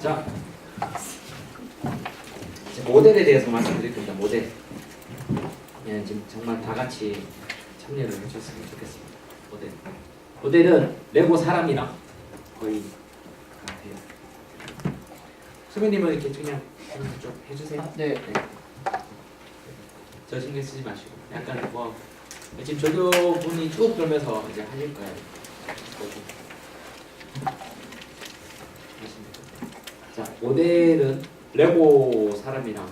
자, 이제 모델에 대해서 말씀드릴 겁니다. 모델. 예, 지금 정말 다 같이 참여를 해주셨으면 좋겠습니다. 모델. 모델은 레고 사람이랑 거의 같아요. 수빈님은 이렇게 그냥 좀 해주세요. 네. 저 신경 쓰지 마시고 약간 뭐 지금 조교분이 쭉 돌면서 이제 하실 거예요. 자, 모델은 레고 사람이랑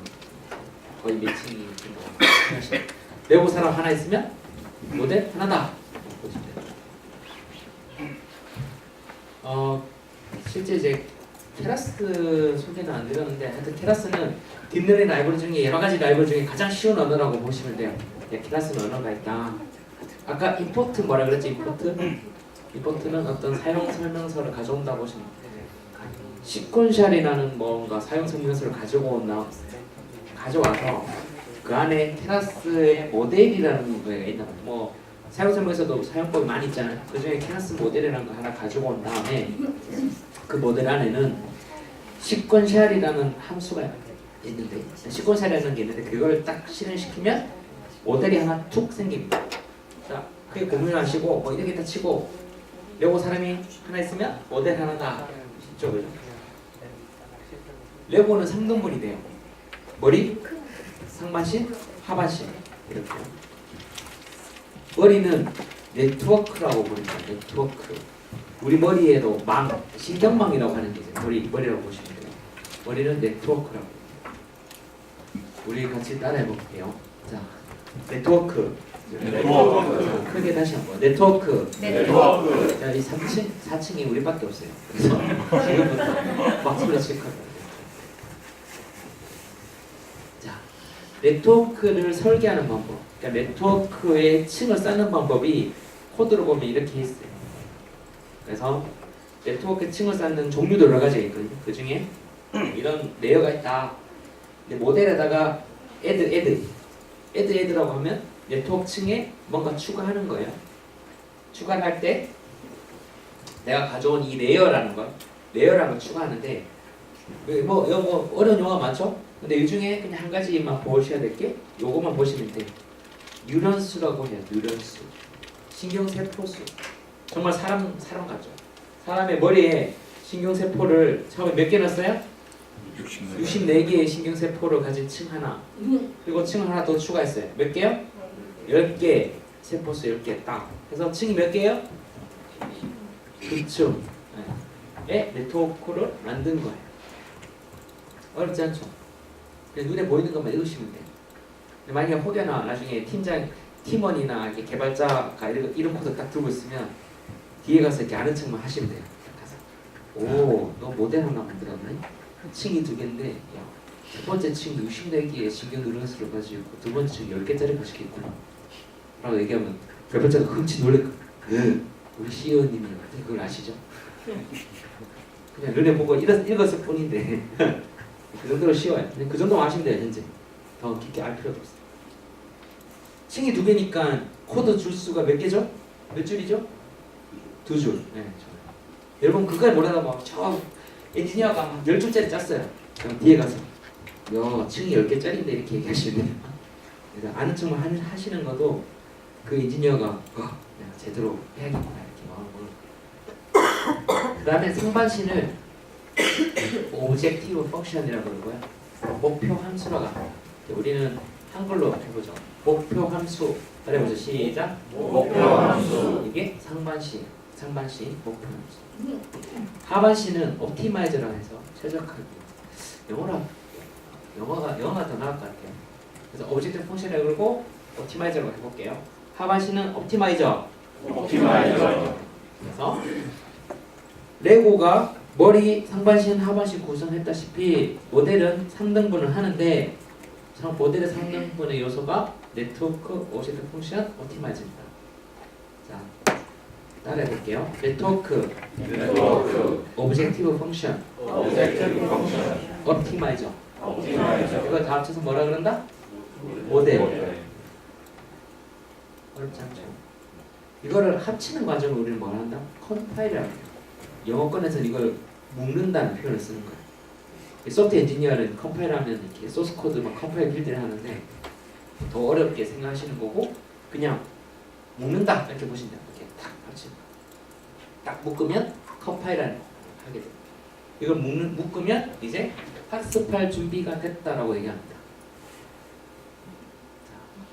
거의 매칭이 된 거. 레고 사람 하나 있으면 모델 하나다. 보시면 돼요. 실제 이제 케라스 소개는 안 드렸는데 하여튼 케라스는 딥러닝 라이브러리 중에 여러 가지 라이브러리 중에 가장 쉬운 언어라고 보시면 돼요. 케라스는 언어가 있다. 아까 임포트 뭐라 그랬지? 임포트는 어떤 사용 설명서를 가져온다 보시면 돼요. 시퀀셜이라는 뭔가 사용 설명서를 가져와서 그 안에 케라스의 모델이라는 거가 있나 봐요. 뭐 사용 설명서도 사용법이 많이 있잖아요. 그 중에 케라스 모델이라는 거 하나 가지고 온 다음에 그 모델 안에는 시퀀셜이라는 함수가 있는데 시퀀셜이라는 게 있는데 그걸 딱 실행시키면 모델이 하나 툭 생깁니다. 자, 그게 고민하시고 뭐 이렇게 다 치고 레고 사람이 하나 있으면 모델 하나다. 쉽죠, 그죠? 레고는 3등분이 돼요. 머리, 상반신, 하반신 이렇게. 머리는 네트워크라고 부릅니다. 네트워크. 우리 머리에도 신경망이라고 하는 게 있어요. 머리라고 보시면 돼요. 머리는 네트워크라고. 우리 같이 따라해 볼게요. 자, 네트워크. 자, 크게 다시 한번. 네트워크. 자, 이 4층이 우리밖에 없어요. 그래서 지금부터 박수를 칠 거예요. 자, 네트워크를 설계하는 방법. 그러니까 네트워크의 층을 쌓는 방법이 코드로 보면 이렇게 있어요. 그래서 네트워크 층을 쌓는 종류도 여러 가지가 있거든요. 그 중에 이런 레이어가 있다. 근데 모델에다가 add라고 하면 네트워크 층에 뭔가 추가하는 거예요. 추가를 할 때 내가 가져온 이 레이어라는 걸 추가하는데 뭐 어려운 용어가 많죠? 근데 이 중에 그냥 한 가지만 보셔야 될 게 요것만 보시면 돼요. 뉴런스라고 해요. 뉴런스. 신경세포수. 정말 사람 같죠? 사람의 머리에 신경세포를 처음에 몇 개 넣었어요? 64개의 신경세포를 가진 층 하나. 그리고 층 하나 더 추가했어요. 몇 개요? 10개. 세포수 10개 딱. 그래서 층이 몇 개요? 2층. 의 네트워크를 만든 거예요. 어렵지 않죠? 그냥 눈에 보이는 것만 읽으시면 돼요. 만약에 혹여나 나중에 팀원이나 이렇게 개발자가 이런 코드 딱 들고 있으면 뒤에 가서 이렇게 아는 척만 하시면 돼요. 가서 오, 너 모델 하나 만들었네? 층이 2개인데 첫 번째 층이 64개의 신경 뉴런스를 가지고 있고 두 번째 층이 10개짜리 가지고 있구나 라고 얘기하면 개발자가 흠칫 놀랄 거예요. 우리 CEO님이 그걸 아시죠? 그냥 눈에 보고 읽었을 뿐인데 그 정도로 쉬워요. 그 정도만 아시면 돼요. 현재 더 깊게 알 필요도 없어요. 층이 2개니까 코드 줄수가 몇 개죠? 몇 줄이죠? 2줄. 네, 여러분 그걸 모르다 막 저 엔지니어가 막 10줄짜리 짰어요. 그럼 뒤에 가서 야 층이 10개짜리인데 이렇게 얘기하시면 돼요. 그래서 아는 척만 하시는 것도 그 엔지니어가 내가 제대로 해야겠구나 이렇게 마음을. 그 다음에 상반신을 오브젝티브 펑션이라고 그러고요. 목표 함수라고 합니다. 우리는 한글로 해보죠. 목표 함수. 따라해보죠. 시작. 목표 함수. 이게 상반신 목표 함수. 하반신은 옵티마이저라고 해서 최적화기. 영어가 더 나을 것 같아요. 그래서 오브젝티브 펑션이라고 그러고 옵티마이저라고 해볼게요. 하반신은 옵티마이저. 그래서 레고가 머리, 상반신, 하반신 구성했다시피 모델은 3등분을 하는데 모델의 3등분의 요소가 네트워크, 오브젝트 펑션, 옵티마이저입니다. 자, 따라해볼게요. 네트워크, 오브젝티브 펑션, 옵티마이저. 이거 다 합쳐서 뭐라 그런다? 모델. 어렵지 않죠? 이거를 합치는 과정을 우리는 뭐라 한다? 컴파일이라고 해요. 영어권에서는 이걸 묶는다는 표현을 쓰는 거예요. 소프트 엔지니어는 컴파일하면 이렇게 소스 코드 막 컴파일 빌드를 하는데 더 어렵게 생각하시는 거고 그냥 묶는다 이렇게 보시면 돼요. 이렇게 딱 같이 딱 묶으면 컴파일하는 거 하게 돼요. 이걸 묶으면 이제 학습할 준비가 됐다라고 얘기합니다.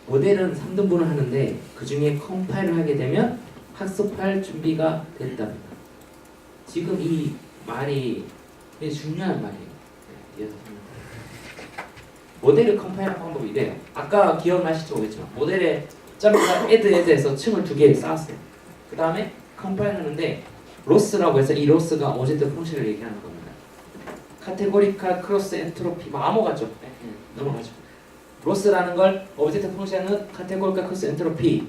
모델은 3등분을 하는데 그 중에 컴파일을 하게 되면 학습할 준비가 됐답니다. 지금 이 말이 되게 중요한 말이에요. 네, 모델을 컴파일하는 방법이 이래요. 아까 기억나실지 모르겠지만 모델에 점과 add에서 층을 2개 쌓았어요. 그 다음에 컴파일하는데 로스라고 해서 이 로스가 오브젝트 펑션을 얘기하는 겁니다. 카테고리칼 크로스 엔트로피 뭐 암호 같죠? 네, 넘어가죠. 로스라는 걸 오브젝트 펑션은 카테고리칼 크로스 엔트로피,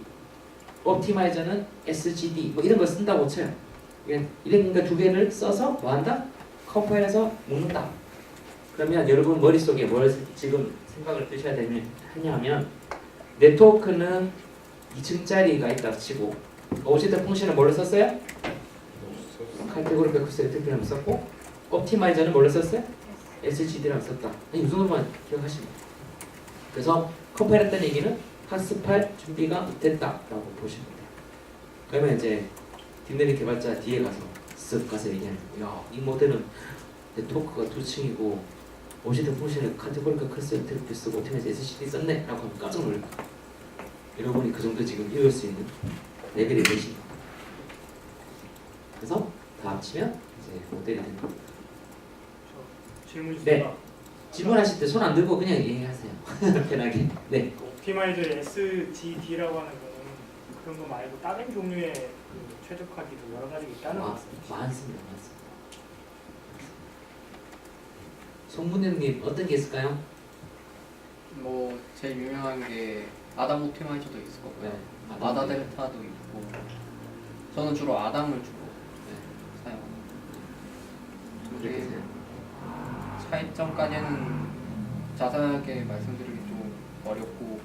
옵티마이저는 SGD 뭐 이런 걸 쓴다고 쳐요. 이런 거 2개를 써서 뭐 한다? 컴파일해서 묶는다. 그러면 여러분 머릿속에 뭘 지금 생각을 드셔야 하냐면 네트워크는 2층짜리가 있다 치고 오브젝트 펑션은 뭘로 썼어요? 카테고리칼 크로스 엔트로피라고 썼고 옵티마이저는 뭘로 썼어요? SGD라고 썼다. 이 정도만 기억하시면 돼요. 그래서 컴파일했다는 얘기는 학습할 준비가 됐다라고 보시면 돼요. 그러면 이제 딥러닝 개발자 뒤에 가서 쓱 가서 얘기하는 거예요. 야, 이 모델은 네트워크가 2층이고 오브젝트 펑션을 카테고리칼 크로스 엔트로피 쓰고 옵티마이저 SGD 썼네 라고 하면 깜짝 놀랄 거예요. 여러분이 그 정도 지금 읽을 수 있는 레벨이 되신 거예요. 그래서 다 합치면 이제 모델이 되는 겁니다. 질문 네. 있습니다. 질문하실 때 손 안 들고 그냥 얘기하세요. 편하게. 네. 옵티마이저의 SGD라고 하는 거는 그런 거 말고 다른 종류의 그 최적화기도 여러 가지 있다는 말씀이시죠? 많습니다. 송문현님 어떤 게 있을까요? 뭐 제일 유명한 게 아담 옵티마이저도 있을 거고요. 네. 아다 델타도 있고. 저는 주로 아담을 주로 사용합니다. 그렇게 근데 생각해요. 차이점까지는 자세하게 말씀드리기 좀 어렵고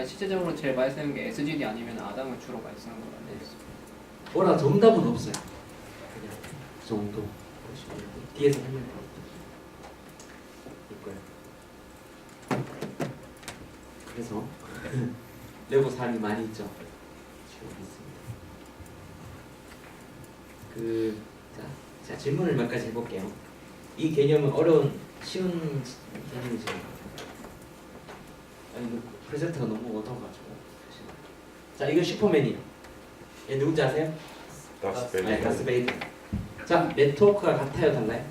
실제적으로 제일 많이 쓰는 게 SGD 아니면 아담을 주로 많이 쓰는 걸로 알고 있습니다. 뭐라 정답은 없어요. 그냥 그 정도. 뒤에서 설명해 볼 거예요. 그래서 레고 사람이 많이 있죠. 지금 있습니다. 자 질문을 몇 가지 해볼게요. 이 개념은 쉬운 개념이죠. 아니 뭐 프로젝트가 너무 어려워가지고. 자 이거 슈퍼맨이에요. 얘 누군지 아세요? 네, 다스베이더. 자 네트워크가 같아요, 달라요?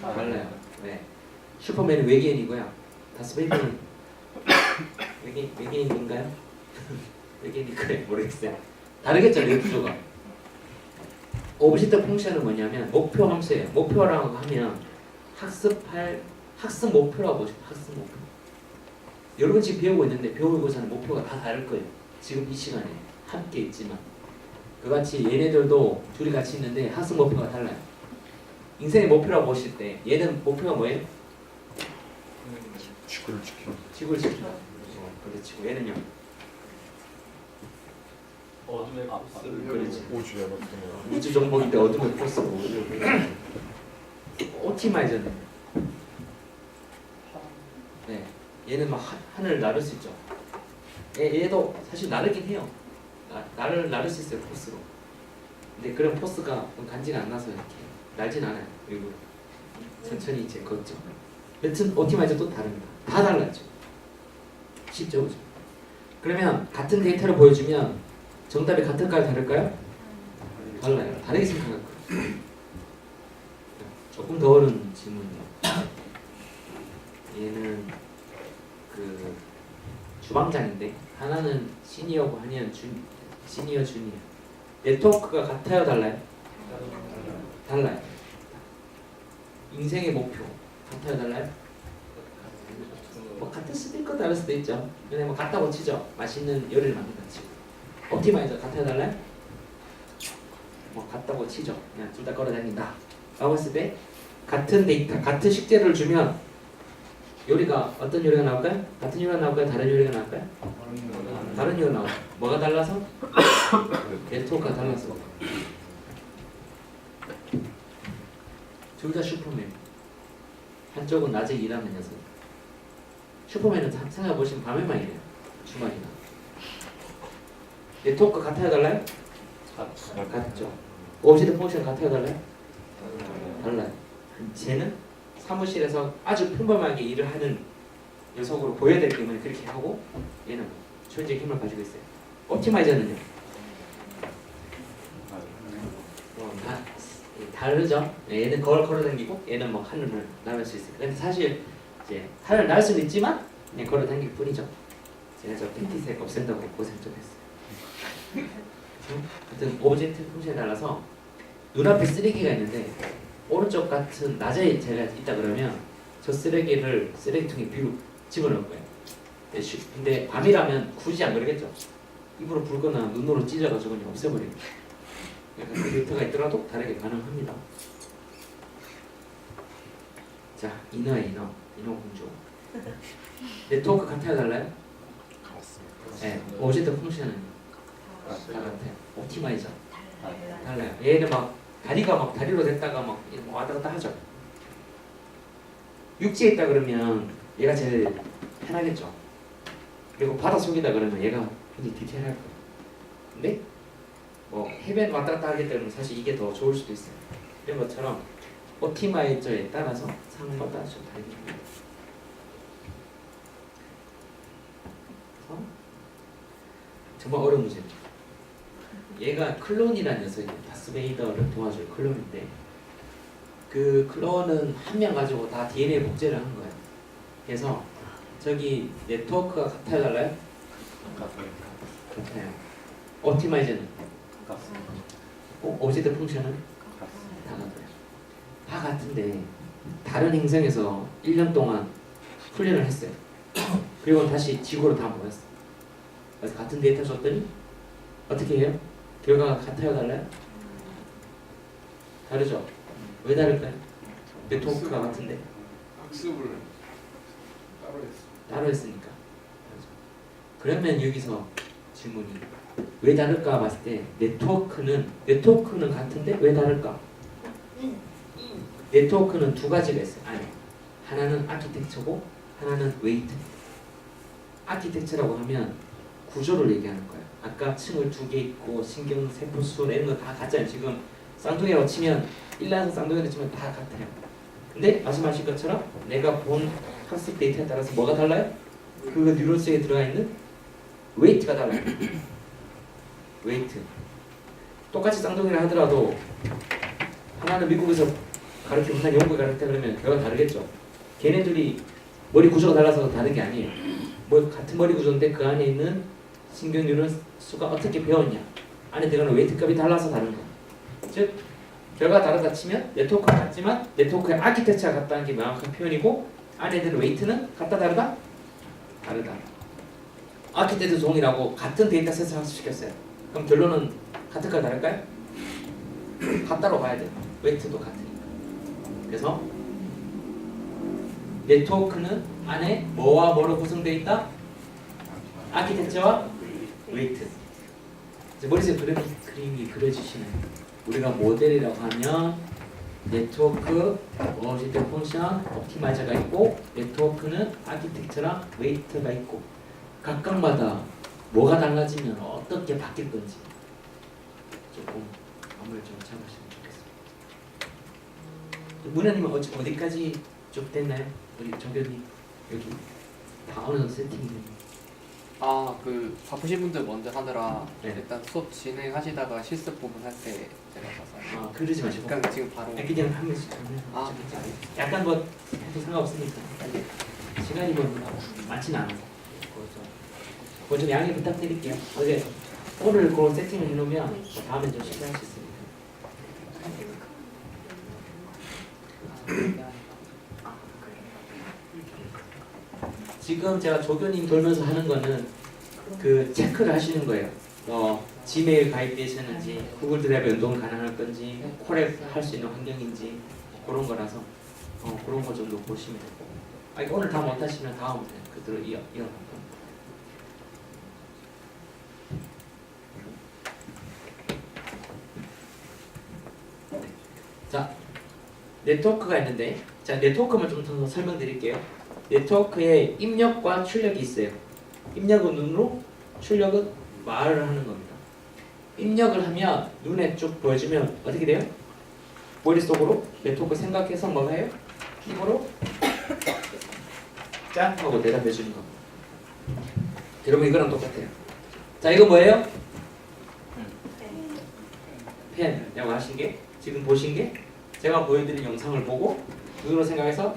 달라요. 네. 슈퍼맨은 외계인이고요. 다스베이더는 외계인인가요? 외계인일까요? 모르겠어요. 다르겠죠, 이 구조가. 오브젝트 펑션은 뭐냐면 목표 함수예요. 목표라고 하면 학습 목표라고 보시죠. 학습 목표. 여러분 지금 배우고 있는데 배우고자 하는 목표가 다 다를 거예요. 지금 이 시간에 함께 있지만 그같이 얘네들도 둘이 같이 있는데 학습 목표가 달라요. 인생의 목표라고 보실 때 얘는 목표가 뭐예요? 지구를 지키는 지구를 지키다. 그렇지. 얘는요? 어둠의 코스를 그렇지. 우주에 맞는 우주 정복인데 어둠의 포스고. 옵티마이저는 네, 얘는 막 하늘을 나를 수 있죠. 얘도 사실 나르긴 해요. 나를 수 있어요, 포스로. 근데 그런 포스가 간지가 안 나서 이렇게 날진 않아요. 그리고 천천히 이제 걷죠. 여튼 옵티마이저 또 다릅니다. 다 달라죠. 쉽죠, 그죠? 그러면 같은 데이터를 보여주면 정답이 같을까요, 다를까요? 달라요. 다르게 생각할 거예요. 조금 더 어려운 질문이에요. 얘는 그 주방장인데 하나는 시니어고 하나는 시니어 주니어. 네트워크가 같아요, 달라요? 달라요. 인생의 목표 같아요, 달라요? 뭐 같을 수도 있고 다를 수도 있죠. 근데 뭐 같다고 치죠. 맛있는 요리를 만든다 치고. 옵티마이저 같아요, 달라요? 뭐 같다고 치죠. 그냥 둘 다 걸어다닌다. 라고 했을 때 같은 데이터, 같은 식재료를 주면 요리가 어떤 요리가 나올까요? 같은 요리가 나올까요? 다른 요리가 나올까요? 다른 요리가 나와요. 뭐가 달라서? 네트워크가 달라서. 둘 다 슈퍼맨. 한쪽은 낮에 일하는 녀석. 슈퍼맨은 생각해 보시면 밤에만 일해요. 주말이나. 네트워크 같아요, 달라요? 같죠. 오브젝트 펑션 같아요, 달라요? 달라요. 쟤는 사무실에서 아주 평범하게 일을 하는 녀석으로 보여야 되기 때문에 그렇게 하고, 얘는 초인적 힘을 가지고 있어요. 옵티마이저는요? 다르죠. 얘는 거울 걸어다니고 얘는 뭐 하늘을 날을 수 있어요. 근데 사실 이제 하늘 날 수는 있지만 그냥 걸어다닐 뿐이죠. 제가 저 팬티색 없앤다고 고생 좀 했어요. 하여튼 오브젝트 펑션에 따라서 눈앞에 쓰레기가 있는데 오른쪽 같은 낮에 제가 있다 그러면 저 쓰레기를 쓰레기통에 비우 집어넣을 거예요. 근데 밤이라면 굳이 안 그러겠죠. 입으로 불거나 눈으로 찢어가지고 그냥 없애버리고. 약간 그 데이터가 있더라도 다르게 가능합니다. 자, 인어 공주. 네트워크 같아요, 달라요? 네, 오브젝트 펑션은 다 같아요. 옵티마이저 달라요. 얘는 막 다리로 됐다가 막 왔다 갔다 하죠. 육지에 있다 그러면 얘가 제일 편하겠죠. 그리고 바다 속이다 그러면 얘가 굉장히 디테일할 거예요. 근데 뭐 해변 왔다 갔다 하기 때문에 사실 이게 더 좋을 수도 있어요. 이런 것처럼 옵티마이저에 따라서 상황마다 좀 다르게 됩니다. 그래서 정말 어려운 문제입니다. 얘가 클론이라는 녀석이에요. 다스베이더를 도와줄 클론인데 그 클론은 한 명 가지고 다 DNA 복제를 한 거예요. 그래서 저기 네트워크가 같아요, 달라요? 같아요. 옵티마이저는 오브젝트 펑션은 다 같아요. 다 같은데 다른 행성에서 1년 동안 훈련을 했어요. 그리고 다시 지구로 다 모였어요. 그래서 같은 데이터 줬더니 어떻게 해요? 결과가 같아요, 달라요? 다르죠? 왜 다를까요? 네트워크가 같은데 학습을 따로 했어. 따로 했으니까. 그러면 여기서 질문이 왜 다를까 봤을 때 네트워크는 같은데 왜 다를까? 네트워크는 두 가지가 있어요. 아니, 하나는 아키텍처고 하나는 웨이트. 아키텍처라고 하면 구조를 얘기하는 거예요. 아까 층을 두 개 있고 신경 세포 수 이런 거 다 같잖아요. 지금 쌍둥이라고 치면 일란성 쌍둥이라고 치면 다 같아요. 근데 말씀하신 것처럼 내가 본 학습 데이터에 따라서 뭐가 달라요? 그 뉴런 속에 들어가 있는 웨이트가 달라요. 웨이트. 똑같이 쌍둥이를 하더라도 하나는 미국에서 가르치고 하나는 영국에 가르치다 그러면 결과가 다르겠죠. 걔네들이 머리 구조가 달라서 다른 게 아니에요. 뭐 같은 머리 구조인데 그 안에 있는 신경 뉴런 수가 어떻게 배웠냐. 안에 들어가는 웨이트 값이 달라서 다른 거예요. 즉 결과가 다르다 치면 네트워크가 같지만 네트워크의 아키텍처가 같다는 게 명확한 표현이고 안에 드는 웨이트는 같다 다르다? 다르다. 아키텍처 동일하고 같은 데이터셋을 학습시켰어요. 그럼 결론은 같을까요, 다를까요? 같다로 봐야 돼요. 웨이트도 같으니까. 그래서 네트워크는 안에 뭐와 뭐로 구성되어 있다? 아키텍처와 웨이트. 이제 머릿속에 그림이 그려지시나요? 우리가 모델이라고 하면 네트워크, 오브젝트 펑션, 옵티마이저가 있고 네트워크는 아키텍처랑 웨이트가 있고 각각마다 뭐가 달라지면 어떻게 바뀔 건지 조금 감을 좀 잡으시면 좋겠습니다. 문현님은 어디까지 좀 됐나요? 우리 정교님 여기 다 어느 정도 세팅이 그 바쁘신 분들 먼저 하느라 네. 일단 수업 진행하시다가 실습 부분 할 때 제가 가서 그러지 마시고 그냥 지금 바로 그냥 한 명씩 아. 약간 뭐 해도 상관없으니까 시간이 뭐 많지는 않아서 그거 좀 양해 부탁드릴게요. 어제 오늘 그 세팅을 해놓으면 다음에 좀 쉽게 할 수 있습니다. 지금 제가 조교님 돌면서 하는 거는 그 체크를 하시는 거예요. 지메일 가입되셨는지, 구글 드라이브 연동 가능할 건지, 콜앱 할 수 있는 환경인지 그런 거라서 그런 거 정도 보시면 되고. 오늘 다 못하시면 다음 그대로 이어갈 겁니다. 자, 네트워크가 있는데, 자 네트워크만 좀 더 설명드릴게요. 네트워크에 입력과 출력이 있어요. 입력은 눈으로, 출력은 말을 하는 겁니다. 입력을 하면 눈에 쭉 보여주면 어떻게 돼요? 머릿속으로 네트워크 생각해서 뭐 해요? 입으로 짠 하고 대답해 주는 겁니다. 여러분 이거랑 똑같아요. 자 이거 뭐예요? 펜이라고 하신 게, 지금 보신 게 제가 보여드린 영상을 보고 눈으로 생각해서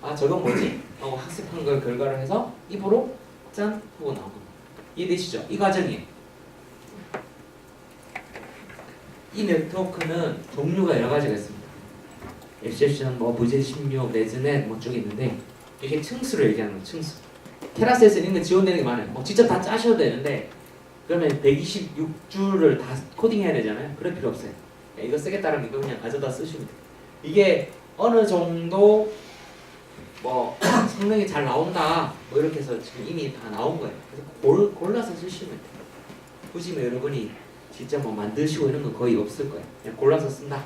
아 저건 뭐지? 하고 학습한 걸 결과로 해서 입으로 짠 하고 나오는 겁니다. 이해되시죠? 이 과정이에요. 이 네트워크는 종류가 여러 가지가 있습니다. 엑셉션, 뭐 VJ16, 레즈넷 뭐 쪽이 있는데 이게 층수로 얘기하는 거예요. 층수. 테라스에서 있는 게 지원되는 게 많아요. 뭐 직접 다 짜셔도 되는데 그러면 126줄을 다 코딩해야 되잖아요. 그럴 필요 없어요. 이거 쓰겠다면 이거 그냥 가져다 쓰시면 돼요. 이게 어느 정도 뭐 성능이 잘 나온다 뭐 이렇게 해서 지금 이미 다 나온 거예요. 그래서 골라서 쓰시면 돼요. 굳이 뭐 여러분이 진짜 뭐 만드시고 이런 건 거의 없을 거예요. 그냥 골라서 쓴다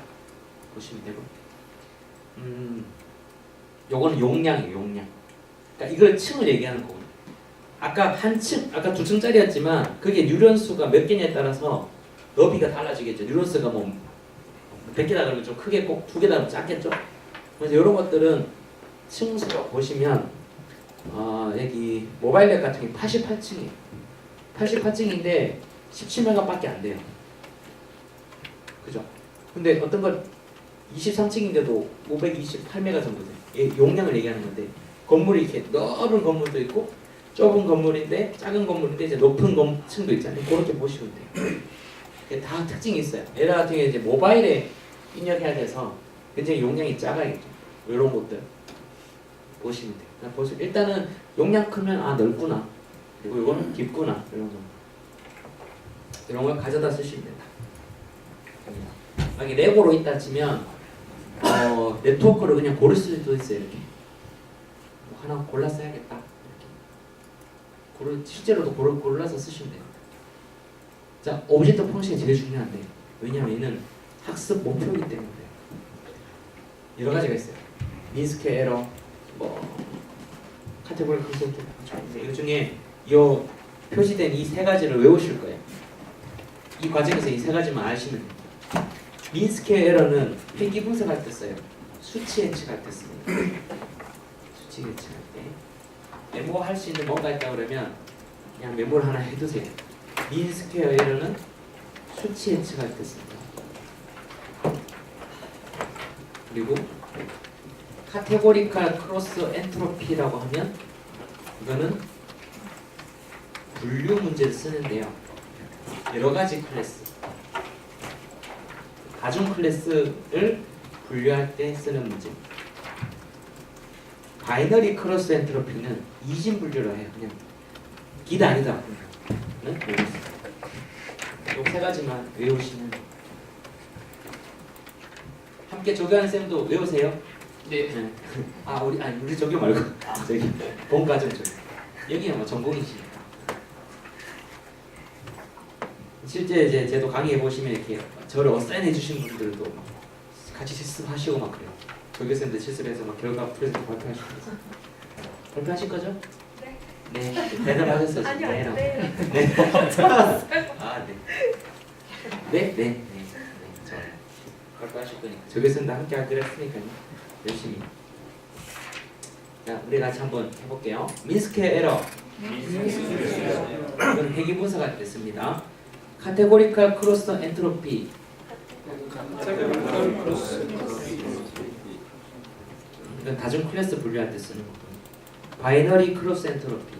보시면 되고. 요거는 용량이에요. 용량. 그러니까 이걸 층을 얘기하는 거거든요. 아까 한 층, 아까 2층짜리였지만 그게 뉴런수가 몇 개냐에 따라서 너비가 달라지겠죠. 뉴런수가 뭐 100개다 그러면 좀 크겠고 2개다 그러면 작겠죠. 그래서 이런 것들은 층수가 보시면 여기 모바일 랩 같은 게 88층이에요. 88층인데 17메가밖에 안 돼요. 그죠? 근데 어떤 걸 23층인데도 528메가 정도 돼요. 얘 용량을 얘기하는 건데 건물이 이렇게 넓은 건물도 있고 좁은 건물인데 작은 건물인데 이제 높은 층도 있잖아요. 그렇게 보시면 돼요. 이게 다 특징이 있어요. 얘네 같은 경우에 이제 모바일에 입력해야 돼서 굉장히 용량이 작아야겠죠. 이런 것들 보시면 돼요. 그냥 보시면 일단은 용량 크면 아 넓구나. 그리고 이거는 깊구나. 이런 거. 이런 걸 가져다 쓰시면 된다. 만약에 레고로 있다 치면 네트워크를 그냥 고를 수도 있어요. 이렇게 뭐 하나 골라 써야겠다. 이렇게 실제로도 골라서 쓰시면 돼요. 자, 오브젝트 펑션이 제일 중요한데 왜냐하면 얘는 학습 목표이기 때문에 그래요. 여러 가지가 있어요. 민스퀘어 에러, 뭐 카테고리 컨셉트. 이 중에 이 표시된 이 세 가지를 외우실 거예요. 이 과정에서 이 세 가지만 아시면 돼요. 민스퀘어 에러는 회귀 분석할 때 써요. 수치 예측할 때 씁니다. 수치 예측할 때 메모할 수 있는 뭔가 있다 그러면 그냥 메모를 하나 해두세요. 민스퀘어 에러는 수치 예측할 때 씁니다. 그리고 카테고리칼 크로스 엔트로피라고 하면 이거는 분류 문제를 쓰는데요. 여러 가지 클래스, 가중 클래스를 분류할 때 쓰는 문제. 바이너리 크로스 엔트로피는 이진 분류를 해요. 그냥 기다 아니다. 이 세 가지만 외우시면 함께 조교하는 쌤도 외우세요. 네. 우리 조교 말고 저기 본과정 조교. 여기는 뭐 전공이시니까. 실제 이제 제도 강의해 보시면 이렇게 저를 어사인해 주신 분들도 같이 실습하시고 막 그래요. 조교쌤들 실습해서 막 결과 프레젠트 발표하시고. 발표하실 거죠? 네. 네. 대답하셨어요. 아니요. 네. 네. 아, 네. 네, 네, 네, 네. 저 발표하실 거니까 조교쌤도 함께 하기로 했으니까요. 열심히. 자, 우리 같이 한번 해볼게요. 민스퀘어 에러. 이건 회귀 분석할 때 씁니다. 카테고리칼 크로스 엔트로피. 이건 다중 클래스 분류할 때 쓰는 거고. 바이너리 크로스 엔트로피.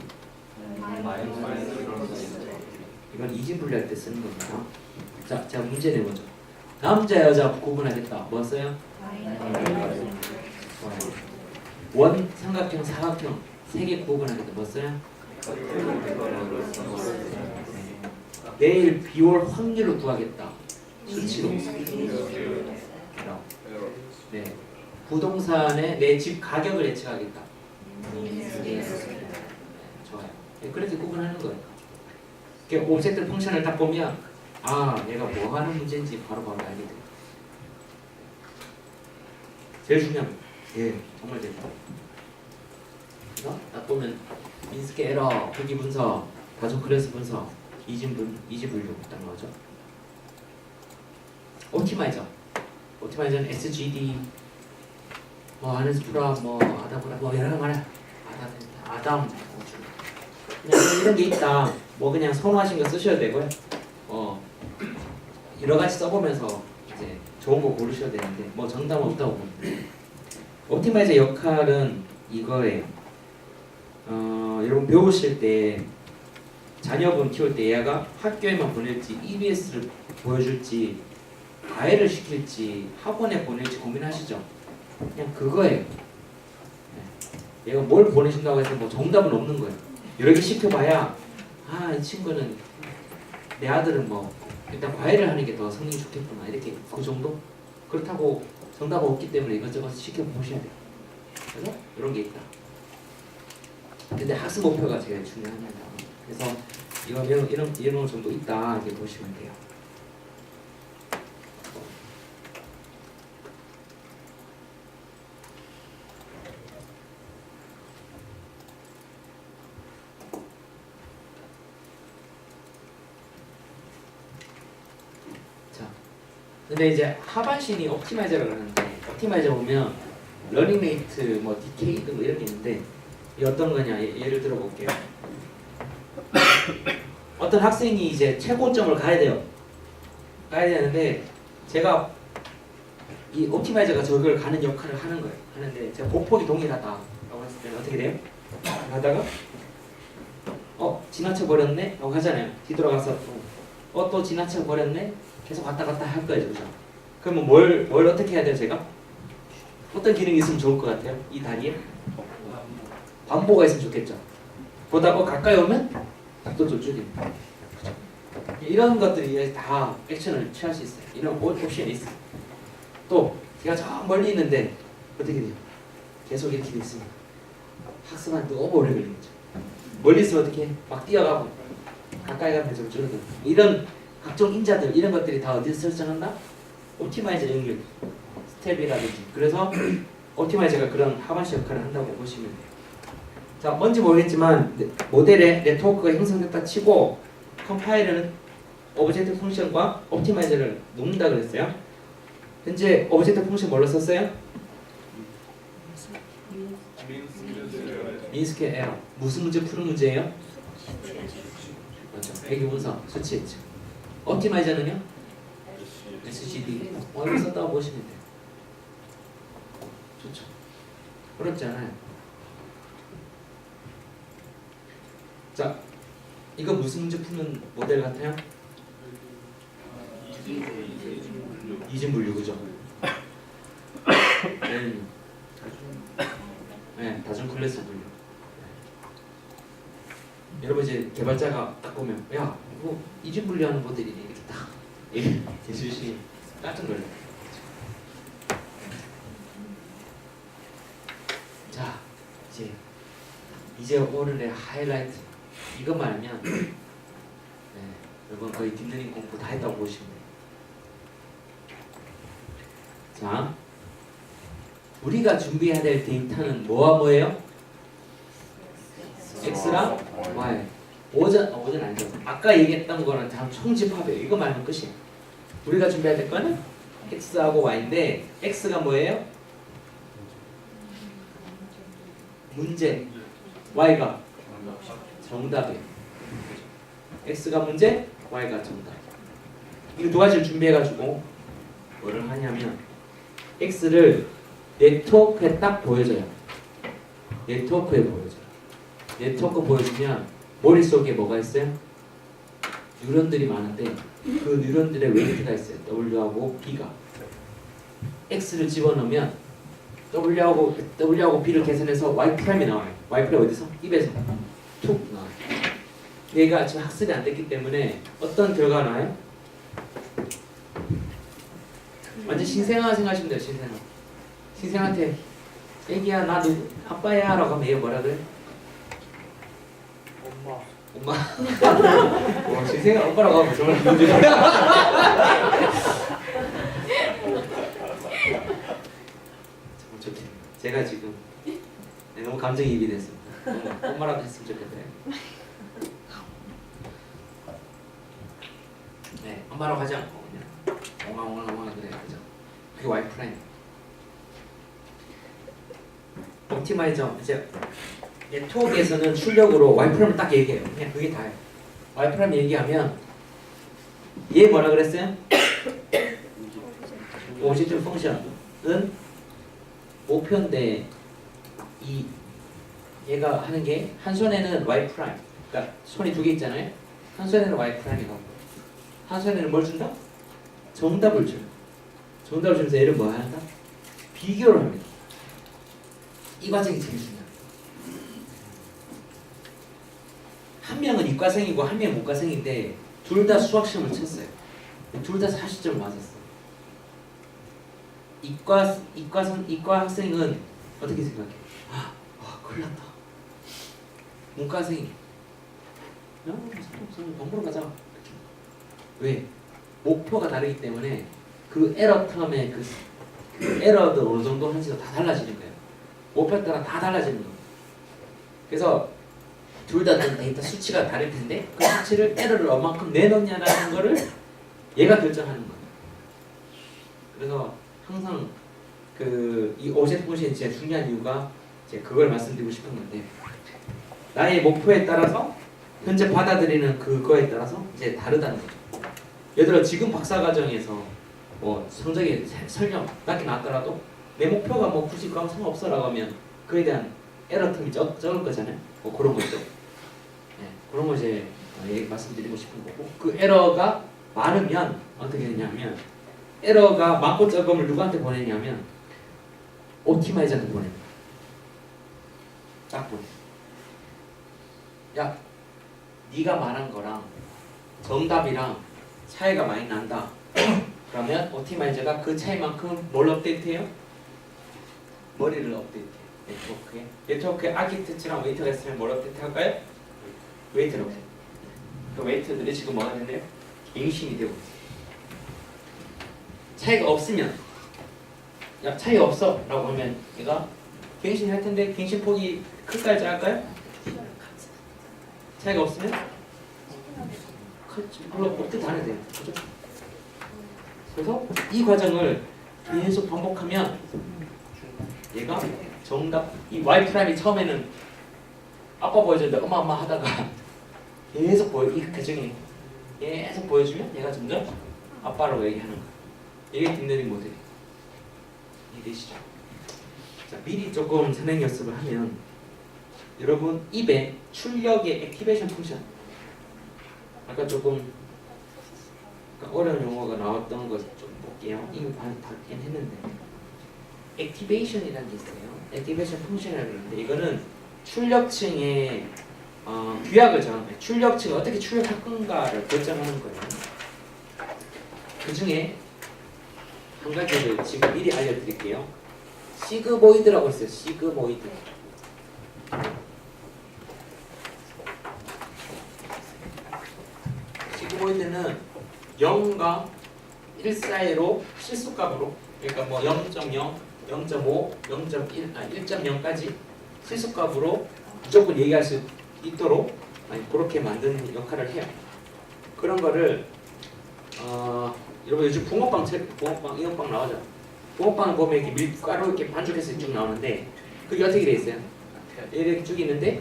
이건 이진 분류할 때 쓰는 겁니다. 자, 제가 문제 내보죠. 남자 여자 구분하겠다. 뭐 써요? 원, 삼각형, 사각형 세 개 구분하겠다. 뭐 써요? 내일 비 올 확률을 구하겠다. 수치로. 네. 부동산의 내 집 가격을 예측하겠다. 좋아요. 네, 그래서 구분하는 거예요. 오브젝트 펑션을 딱 보면 얘가 뭐 하는 문제인지 바로 알게 돼요. 제일 중요한 거. 예, 정말 제일 중요한 거. 그래서 딱 보면 민스키 에러, 표기 분석, 다중 클래스 분석, 이진 분류 딱 나오죠. 오티마이저는 SGD, 뭐 아네스 프라, 뭐 아다브라, 뭐 여러 말해. 아담, 그냥 이런 게 있다. 뭐 그냥 선호하신 거 쓰셔도 되고요. 여러 가지 써보면서 이제 좋은 거 고르셔야 되는데 뭐 정답은 없다고 봅니다. 옵티마이저 역할은 이거예요. 여러분 배우실 때 자녀분 키울 때 얘가 학교에만 보낼지 EBS를 보여줄지 과외를 시킬지 학원에 보낼지 고민하시죠. 그냥 그거예요. 얘가 뭘 보내신다고 해서 뭐 정답은 없는 거예요. 여러 개 시켜봐야 이 친구는 내 아들은 뭐 일단 과외를 하는 게 더 성능이 좋겠구나 이렇게 그 정도? 그렇다고 정답은 없기 때문에 이것저것 시켜보셔야 돼요. 그래서 이런 게 있다. 근데 학습 목표가 제일 중요합니다. 그래서 이런 정도 있다 이렇게 보시면 돼요. 자, 근데 이제 하반신이 옵티마이저라고 하는데 옵티마이저 보면 러닝 레이트, 뭐 디케이드 뭐 이런 게 있는데 이 어떤 거냐 예를 들어 볼게요. 어떤 학생이 이제 최고점을 가야 돼요. 가야 되는데 제가 이 옵티마이저가 저걸 가는 역할을 하는 거예요. 하는데 제가 보폭이 동일하다라고 했을 때는 어떻게 돼요? 가다가 지나쳐 버렸네? 라고 하잖아요. 뒤돌아가서 또 지나쳐 버렸네? 계속 왔다 갔다 할 거예요. 그죠? 그러면 뭘 어떻게 해야 돼요? 제가? 어떤 기능이 있으면 좋을 것 같아요? 이 다리에? 반보가 있으면 좋겠죠. 보다가 가까이 오면 각도 좀 줄입니다. 이런 것들이 다 액션을 취할 수 있어요. 이런 옵션이 있어요. 또 제가 저 멀리 있는데 어떻게 돼요? 계속 이렇게 돼 있으면 학습하는 데 너무 오래 걸리는 거죠. 멀리 있으면 어떻게 해? 막 뛰어가고 가까이 가면 좀 줄어들고 이런 각종 인자들 이런 것들이 다 어디서 설정한다? 옵티마이저 영역 스텝이라든지 그래서 옵티마이저가 그런 하반신 역할을 한다고 보시면 돼요. 자, 뭔지 모르겠지만 모델에 네트워크가 형성됐다 치고 컴파일러는 오브젝트 펑션과 옵티마이저를 놓는다 그랬어요. 현재 오브젝트 펑션 뭘로 썼어요? 민스키 에러. 무슨 문제 푸는 문제예요? 그렇죠. 배기 분석, 수치 예측. 옵티마이저는요? SGD. 이거 썼다고 보시면 돼요. 좋죠. 어렵지 않아요. 자, 이거 무슨 문제 푸는 모델 같아요? 이진 분류 그죠? 네, 다중 클래스 분류. 여러분 이제 개발자가 딱 보면 야, 이거 이진 분류하는 모델이네 이렇게 딱 대수시 깜짝 놀라요. 자, 이제 오늘의 하이라이트 이것만 알면 여러분 거의 딥러닝 공부 다 했다고 보시면 돼요. 자, 우리가 준비해야 될 데이터는 뭐와 뭐예요? X랑 Y. 오전 아니죠. 아까 얘기했던 거는 다 총집합이에요. 이거 말하면 끝이에요. 우리가 준비해야 될 거는 X하고 Y인데 X가 뭐예요? 문제. Y가 정답이에요. X가 문제, Y가 정답. 이 두 가지를 준비해가지고 뭐를 하냐면 X를 네트워크에 딱 보여줘요. 네트워크에 보여줘요. 네트워크 보여주면 머릿속에 뭐가 있어요? 뉴런들이 많은데 그 뉴런들의 웨이트가 있어요. W하고 B가. X를 집어넣으면 W하고 B를 계산해서 Y'이 나와요. Y' 어디서? 입에서 툭 나와요. 얘가 지금 학습이 안 됐기 때문에 어떤 결과가 나와요? 완전 신생아 생각하시면 돼요. 신생아. 신생한테 애기야 나 누구 아빠야 라고 하면 얘가 뭐라 그래? 엄마. 신생아 오빠라고 하면 정말 기분 좋아. 좋겠네요. 제가 지금 너무 감정이입이 됐습니다. 엄마라도 했으면 좋겠네요. 네, 엄마라고 하지 않고 그냥 엉망 그래 그죠? 그게 와이프라인. 옵티마이저 이제 네트워크에서는 출력으로 와이프라임 딱 얘기해요. 그냥 그게 다예요. 와이프라임 얘기하면 얘 뭐라 그랬어요? 오브젝트 펑션은 목표인데 이 얘가 하는 게 한 손에는 y', 그러니까 손이 두 개 있잖아요. 한 손에는 y'이고 한 손에는 뭘 준다? 정답을 줘요. 정답을 주면서 얘를 뭐 한다? 비교를 합니다. 이 과정이 제일 중요해요. 한 명은 이과생이고 한 명은 문과생인데 둘 다 수학 시험을 쳤어요. 둘 다 40점 맞았어. 이과 학생은 어떻게 생각해? 큰일 났다. 문과생이 돈 벌어 가자. 왜? 목표가 다르기 때문에 그 에러 텀의 그 에러도 어느 정도 한지가 다 달라지는 거예요. 목표 따라 다 달라지는 거예요. 그래서 둘 다 데이터 수치가 다를 텐데 그 수치를 에러를 얼마큼 내놓냐라는 거를 얘가 결정하는 거예요. 그래서 항상 이 오브젝트 펑션이 진짜 중요한 이유가 이제 그걸 말씀드리고 싶은 건데 나의 목표에 따라서 현재 받아들이는 그거에 따라서 이제 다르다는 거죠. 예를 들어 지금 박사과정에서 뭐 성적이 설령 낮게 나왔더라도 내 목표가 뭐 굳이 그거랑 상관없어라고 하면 그에 대한 에러 틈이 적을 거잖아요. 뭐 그런 거죠. 네, 그런 거 이제 말씀드리고 싶은 거고 그 에러가 많으면 어떻게 되냐면 에러가 많고 적음을 누구한테 보내냐면 옵티마이저한테 보냅니다. 딱 보내. 야, 네가 말한 거랑 정답이랑 차이가 많이 난다. 그러면 옵티마이저가 그 차이만큼 뭘 업데이트해요? 머리를 업데이트해요. 네트워크에 아키텍처랑 웨이트가 있으면 뭘 업데이트 할까요? 웨이트를 업데이트. 그 웨이트들이 지금 뭐가 됐네요? 갱신이 되고 있어요. 차이가 없으면 야 차이 없어 라고 하면 얘가 갱신할 텐데 갱신 폭이 클까요 작을까요? 차이가 없으면 별로 업데이트 안 해도 돼요. 그죠? 그래서 이 과정을 계속 반복하면 얘가 정답 이 y' 처음에는 아빠 보여줬는데 엄마 하다가 계속 이 과정이 계속 보여주면 얘가 점점 아빠라고 얘기하는 거야. 이게 딥러닝 모델이 이해되시죠? 자, 미리 조금 선행 연습을 하면 여러분 입에 출력의 액티베이션 펑션 아까 조금 어려운 용어가 나왔던 거 좀 볼게요. 이미 받긴 했는데 액티베이션이라는 게 있어요. 액티베이션 펑션이라고 그러는데 이거는 출력층의 규약을 정합니다. 출력층을 어떻게 출력할 건가를 결정하는 거예요. 그 중에 한 가지를 지금 미리 알려드릴게요. 시그모이드라고 있어요. 시그모이드. 시그모이드는 0과 1 사이로 실수값으로 그러니까 뭐 0.0, 0.5, 1.0까지 실수값으로 무조건 얘기할 수 있도록 그렇게 만드는 역할을 해요. 그런 거를 여러분 요즘 붕어빵 이어빵 나오죠? 붕어빵 보면 이렇게 밀가루 이렇게 반죽해서 쭉 나오는데 그게 어떻게 돼 있어요? 이렇게 쭉 있는데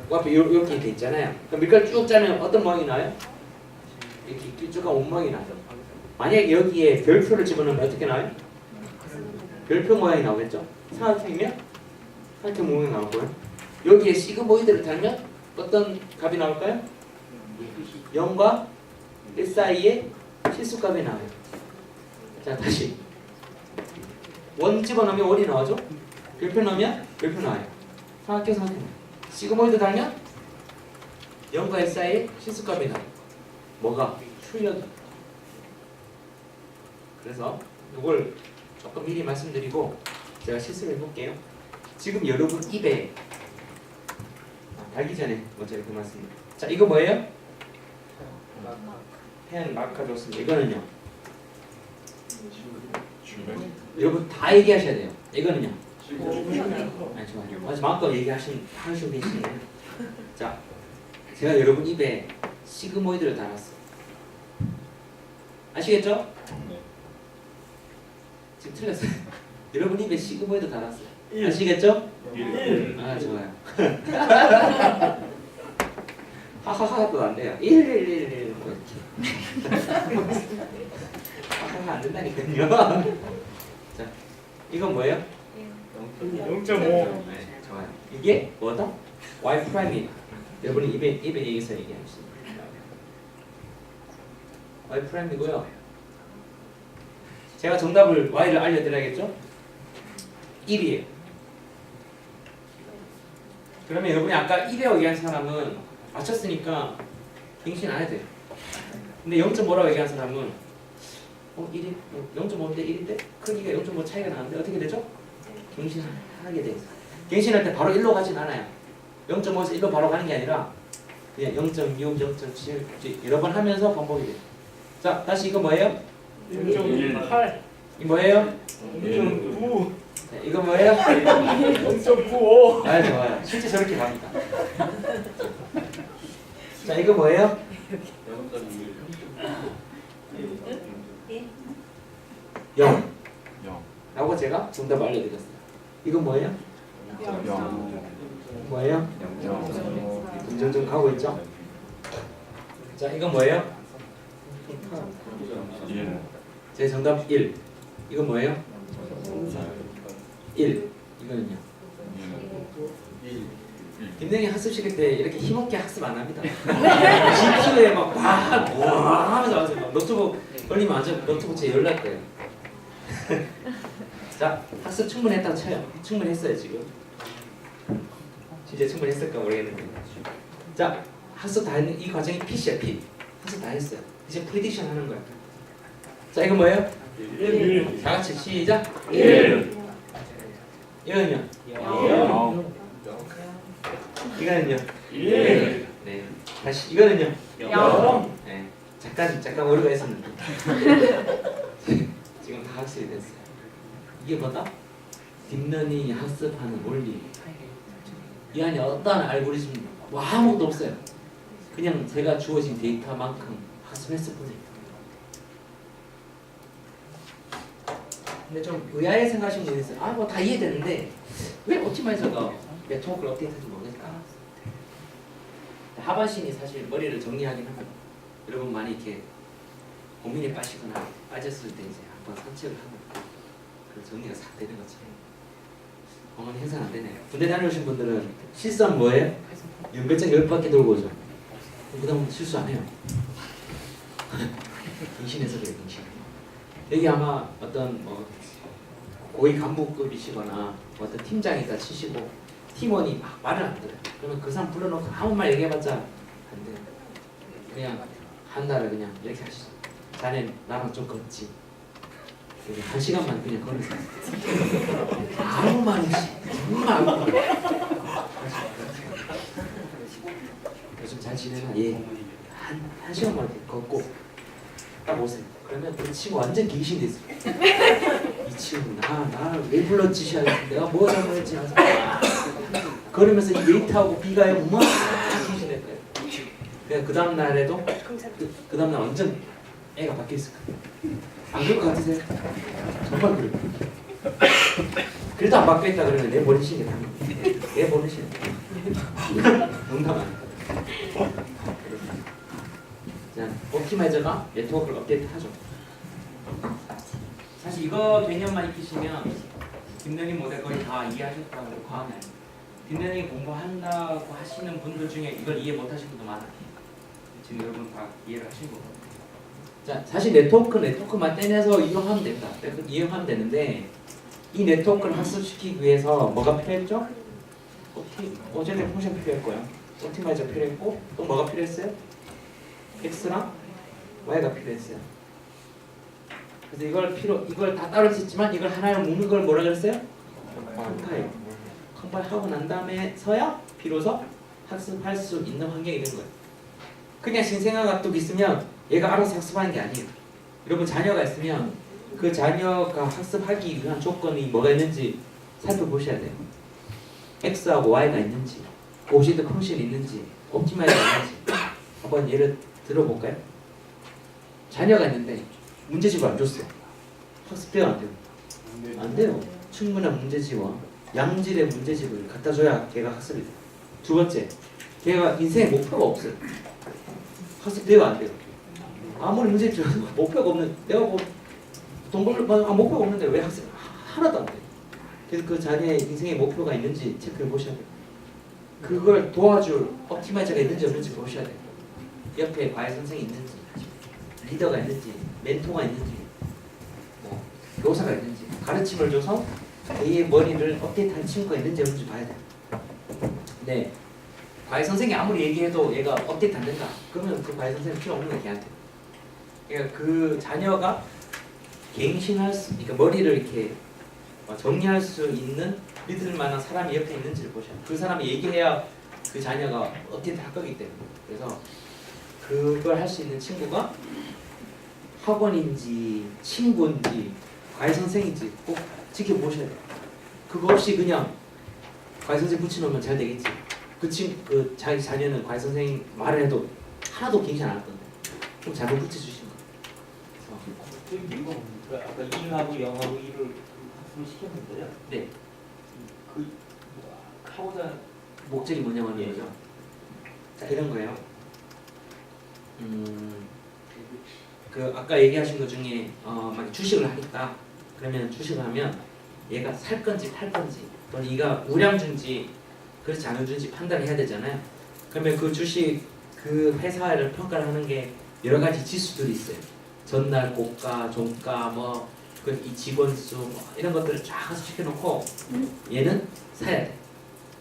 그 앞에 이렇게 돼 있잖아요. 그럼 밀가루 쭉 짜면 어떤 모양이 나와요? 이렇게 길쭉한 온모양이 나죠. 만약에 여기에 별표를 집어넣으면 어떻게 나와요? 별표 모양이 나오겠죠? 삼각형이면 삼각형 모양이 나오고요. 여기에 시그모이드를 달면 어떤 값이 나올까요? 0과 1 사이에 실수값이 나와요. 자 다시 원 집어넣으면 원이 나오죠? 별표 넣으면 별표 나와요. 삼각형 시그모이드 달면 0과 1 사이에 실수값이 나와요. 뭐가? 출력이. 그래서 이걸 조금 미리 말씀드리고 제가 실습을 해볼게요. 지금 여러분 입에 달기 전에 먼저 이렇게 말씀드립니다. 자 이거 뭐예요? 펜 마카 줬습니다. 이거는요. 여러분 다 얘기하셔야 돼요. 이거는요? 어, 아니 좋아요. 마지 마음껏 하시고 계시네요. 자, 제가 여러분 입에 시그모이드를 달았어. 아시겠죠? 지금 틀렸어요. 여러분 입에 시그모이드 달았어요. 아시겠죠? 아 좋아요. 하하하도 안 돼요. 1 뭐 이렇게. 하하하 안 된다니까요. 자, 이건 뭐예요? 0.5. 네, 좋아요. 이게 뭐다? y 프라임이 여러분이 입에 얘기해서 얘기하겠습니다. y 프라임이고요. 제가 정답을 y를 알려드려야겠죠? 1이에요. 그러면 여러분이 아까 1이라고 얘기한 사람은 맞췄으니까 갱신 안 해도 돼요. 근데 0.5라고 얘기한 사람은 1이 0.5인데 1인데 크기가 0.5 차이가 나는데 어떻게 되죠? 갱신하게 돼요. 갱신할 때 바로 1로 가진 않아요. 0.5에서 1로 바로 가는 게 아니라 그냥 0.6, 0.7 여러 번 하면서 반복이 돼요. 자, 다시 이거 뭐예요? 0.8. 이 뭐예요? 0.9. 네, 이거 뭐예요? 0.95. 아 좋아요. 실제 저렇게 갑니다. 자, 이거 뭐예요? 0 라고 제가 정답 알려드렸어요. 이건 뭐예요? 뭐예요? 점점 가고 있죠? 자, 이건 뭐예요? 제 정답 1. 이건 뭐예요? 1. 이거는요? 김대웅이 학습 시킬 때 이렇게 힘없게 학습 안 합니다. GPU에 막 하면서 완전 막 노트북 걸리면 완전 노트북 제 열날 거예요. 자, 학습 충분했다고 쳐요. 충분했어요 지금. 진짜 충분했을까 모르겠는데. 자, 학습 다 했는 이 과정이 P시야 P. 학습 다 했어요. 이제 프리딕션 하는 거야. 자, 이건 뭐예요? 1. 다 같이 시작. 1. 이거는요? 0. 이거는요? 1. 네. 다시 이거는요? 0. 네. 잠깐 오류가 있었는데. 지금 다 학습이 됐어요. 이게 뭐다? 딥러닝이 학습하는 원리. 이 안에 어떠한 알고리즘 뭐 아무것도 없어요. 그냥 제가 주어진 데이터만큼 학습했을 뿐이에요. 근데 좀 의아해 생각하시는 분이 있어요. 뭐 다 이해되는데 왜 옵티마이저가 네트워크를 업데이트하지 모르겠다. 하반신이 사실 머리를 정리하긴 합니다. 여러분 많이 이렇게 고민에 빠지거나 빠졌을 때 이제 한번 산책을 하고 그 정리가 싹 되는 것처럼 어머니 행사는 안 되네요. 군대 다녀오신 분들은 실수하면 뭐예요? 연배짱 10바퀴 돌고 오죠. 그 다음 실수 안 해요. 갱신해서 그래, 갱신. 여기 아마 어떤 뭐 고위 간부급이시거나 어떤 팀장이다 치시고 팀원이 막 말을 안 들어요. 그러면 그 사람 불러놓고 아무 말 얘기해봤자 안 돼요. 그냥 한 달을 그냥 이렇게 하시죠. 자네 나랑 좀 걷지. 1시간만 그냥 걸으세요. 아무 말 없이 정말 아무 말 없이. 요즘 잘 지내나? 예. 한 시간만 이렇게 걷고 딱 오세요. 그러면 그 친구 완전 귀신이 됐어요. 이 친구 나를 왜 불렀지? 내가 뭐 잘못했지? 그러면서 이 웨이트하고 비가요 막 귀신 될 거예요. 그냥 그 다음 날에도 그 다음 날 완전 애가 바뀌어 있을 거예요. 안 그럴 것 같으세요? 정말 그래요. 그래도 안 바뀌어 있다 그러면 내 버리시는 게 답니다. 내 버리시는 농담 아니에요. 자, 옵티마이저가 네트워크를 업데이트하죠. 사실 이거 개념만 익히시면 딥러닝 모델 거의 다 이해하셨다고 해도 과언이 아니에요. 딥러닝 공부한다고 하시는 분들 중에 이걸 이해 못하시는 분도 많아요. 지금 여러분 다 이해를 하신 거고. 자, 사실 네트워크만 떼내서 이용하면 된다. 이용하면 되는데 이 네트워크를 학습시키기 위해서 뭐가 필요했죠? 어제는 펑션 필요했고요. 옵티마이저 필요했고 또 뭐가 필요했어요? X랑 Y가 필요했어요. 그래서 이걸 다 따로 있었지만 이걸 하나로 묶는 걸 뭐라 그랬어요? 컴파일. 컴파일하고 난 다음에서야 비로소 학습할 수 있는 환경이 된 거예요. 그냥 신생아 값도 있으면 얘가 알아서 학습하는 게 아니에요. 여러분 자녀가 있으면 그 자녀가 학습하기 위한 조건이 뭐가 있는지 살펴보셔야 돼요. x하고 y가 있는지, 오시드 펑션이 있는지, 옵티마이즈가 있는지. 한번 예를 들어볼까요? 자녀가 있는데 문제집을 안 줬어. 학습돼요, 안 돼요? 안 돼요. 충분한 문제집과 양질의 문제집을 갖다 줘야 걔가 학습이 돼요. 두 번째, 걔가 인생에 목표가 없어요. 학습돼요, 안 돼요? 아무리 문제집 줘도 목표가 없는, 내가 뭐 돈 벌, 목표가 없는데 왜 학습 하나도 안 돼? 그래서 그 자녀의 인생의 목표가 있는지 체크해 보셔야 돼요. 그걸 도와줄 옵티마이저가 있는지 없는지 보셔야 돼요. 옆에 과외 선생이 있는지, 리더가 있는지, 멘토가 있는지, 뭐 교사가 있는지, 가르침을 줘서 A의 머리를 업데이트할 친구가 있는지 없는지 봐야 돼요. 네, 과외 선생이 아무리 얘기해도 얘가 업데이트 안 된다. 그러면 그 과외 선생님 필요 없는 거야, 걔한테. 그러니까 그 자녀가 갱신할 수, 그러니까 머리를 이렇게 정리할 수 있는 믿을 만한 사람이 옆에 있는지를 보셔야 돼요. 그 사람이 얘기해야 그 자녀가 업데이트 할 거기 때문에. 그래서 그걸 할 수 있는 친구가 학원인지 친구인지 과외 선생인지 꼭 지켜보셔야 돼요. 그거 없이 그냥 과외 선생 붙여놓으면 잘 되겠지. 그 자기 자녀는 과외 선생 말을 해도 하나도 갱신 안 할 건데 좀 잘못 붙여주시는 거예요. 그 이유가 뭡니까? 아까 1하고 0하고 1을 학습을 시켰는데요. 네, 그 하고자 목적이 뭐냐고 하는 거죠. 자, 이런 거예요. 그 아까 얘기하신 것 중에 만약 주식을 하겠다. 그러면 주식을 하면 얘가 살 건지 팔 건지 또는 이가 우량주인지 그렇지 않은지 판단을 해야 되잖아요. 그러면 그 주식 그 회사를 평가를 하는 게 여러 가지 지수들이 있어요. 전날 고가, 종가, 뭐 이 직원 수 뭐 이런 것들을 쫙 학습시켜 놓고 얘는 사야 돼.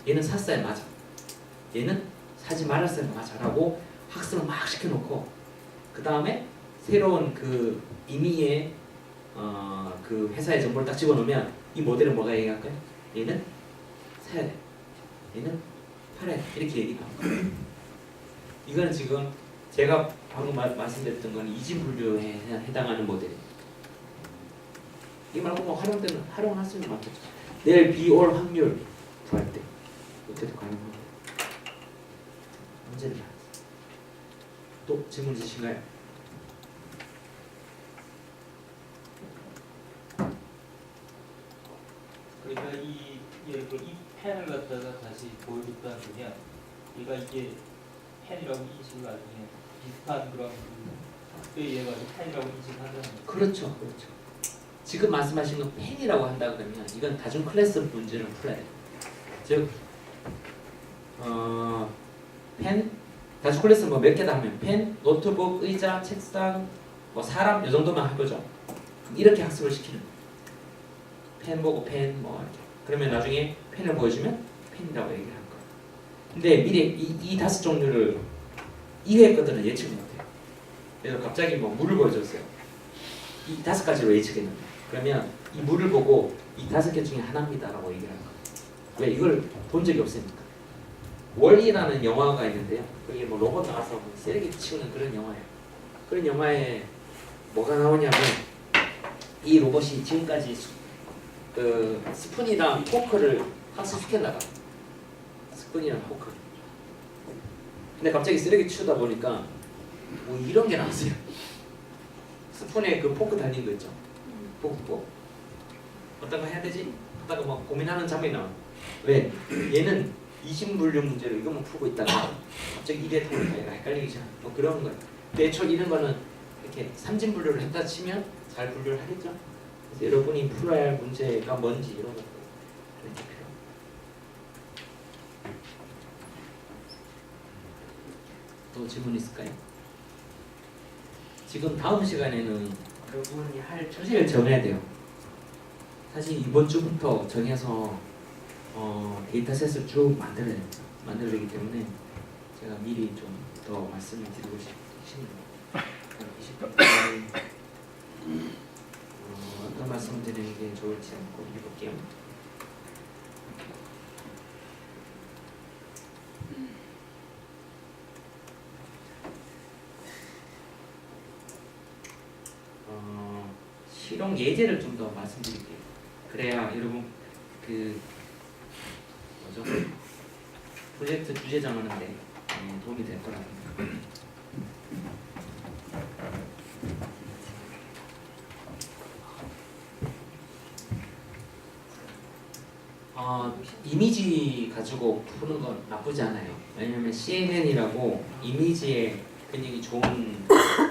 얘는 샀어야 맞아. 얘는 사지 말았어야 맞아라고 학습을 막 시켜놓고 그 다음에 새로운 그 임의의 그 회사의 정보를 딱 집어넣으면 이 모델은 뭐가 얘기할까요? 얘는 사야 돼. 얘는 팔아야 돼. 이렇게 얘기하는 거예요. 이거는 지금 제가 방금 말씀드렸던 건 이진분류에 해당하는 모델이에요. 이 말고 뭐 활용할 수 있는 거 많겠죠. 내일 비 올 확률 구할 때 어떻게 가능한가요? 문제를 봐야지. 또 질문 있으신가요? 그러니까 이 펜을 갖다가 다시 보여줬다는 거냐? 얘가 이게 펜이라고 인식을 나중에 비슷한 그런 학교에 얘가 펜이라고 인식하는 거죠. 그렇죠, 그렇죠. 지금 말씀하신 건 펜이라고 한다 그러면 이건 다중 클래스 문제를 풀어야 돼요. 즉, 펜 다중 클래스 뭐 몇 개다 하면 펜, 노트북, 의자, 책상, 뭐 사람 이 정도만 할 거죠. 이렇게 학습을 시키는 거예요. 펜 보고 펜 뭐 이렇게. 그러면 나중에 펜을 보여주면 펜이라고 얘기를 할 거예요. 근데 미리 이 다섯 종류를 이외의 것들은 예측을 못해요. 그래서 갑자기 뭐 물을 보여줬어요. 이 다섯 가지로 예측했는데 그러면 이 물을 보고 이 다섯 개 중에 하나입니다라고 얘기를 할 거예요. 왜? 이걸 본 적이 없으니까. 월이라는 영화가 있는데요. 그게 뭐 로봇 나와서 뭐 쓰레기 치우는 그런 영화예요. 그런 영화에 뭐가 나오냐면 이 로봇이 지금까지 그 스푼이랑 포크를 학습시켰나 봐. 스푼이랑 포크. 근데 갑자기 쓰레기 치우다 보니까 뭐 이런 게 나왔어요. 스푼에 그 포크 달린 거 있죠. 포크. 어떤 거 해야 되지? 하다가 막 고민하는 장면이 나와. 왜? 얘는 이진분류 문제로 이것만 풀고 있다가 갑자기 이래 타니까 얘가 헷갈리기 시작. 뭐 그런 거예요. 대충 이런 거는 이렇게 삼진분류를 했다 치면 잘 분류를 하겠죠. 그래서 여러분이 풀어야 할 문제가 뭔지 이런 것들 이렇게 필요. 또 질문 있을까요? 지금 다음 시간에는 여러분이 할 주제를 정해야 돼요. 사실 이번 주부터 정해서 데이터셋을 쭉 만들어야 됩니다. 만들기 때문에 제가 미리 좀 더 말씀을 드리고 싶습니다. 어떤 말씀을 드리는 게 좋을지 한번 해볼게요. 실용 예제를 좀 더 말씀드릴게요. 그래야 여러분 그 뭐죠? 프로젝트 주제 정하는데 도움이 될 거라고. 이미지 가지고 푸는 건 나쁘지 않아요. 왜냐면 CNN이라고 이미지에 굉장히 좋은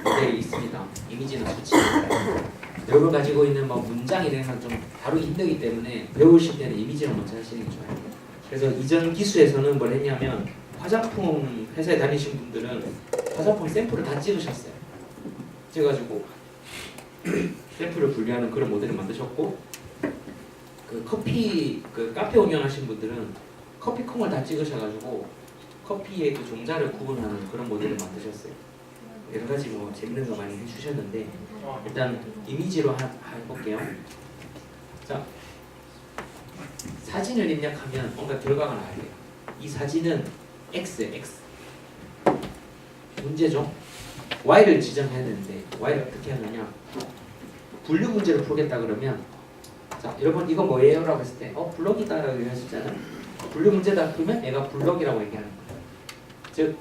모델이 있습니다. 이미지는 수치니까. 여러분 가지고 있는 뭐 문장 이런 건 좀 다루기 힘들기 때문에 배우실 때는 이미지를 먼저 하시는 게 좋아요. 그래서 이전 기수에서는 뭘 했냐면 화장품 회사에 다니신 분들은 화장품 샘플을 다 찍으셨어요. 찍어가지고 샘플을 분류하는 그런 모델을 만드셨고, 그 커피 그 카페 운영하신 분들은 커피 콩을 다 찍으셔가지고 커피의 그 종자를 구분하는 그런 모델을 만드셨어요. 여러 가지 뭐 재밌는 거 많이 해주셨는데 일단 이미지로 해볼게요. 자, 사진을 입력하면 뭔가 결과가 나와야 돼요. 이 사진은 X 문제죠. Y를 지정해야 되는데 Y를 어떻게 하느냐, 분류 문제를 풀겠다 그러면, 자 여러분 이거 뭐예요? 라고 했을 때 블럭이다 라고 하셨잖아요. 분류 문제다 그러면 얘가 블럭이라고 얘기하는 거예요. 즉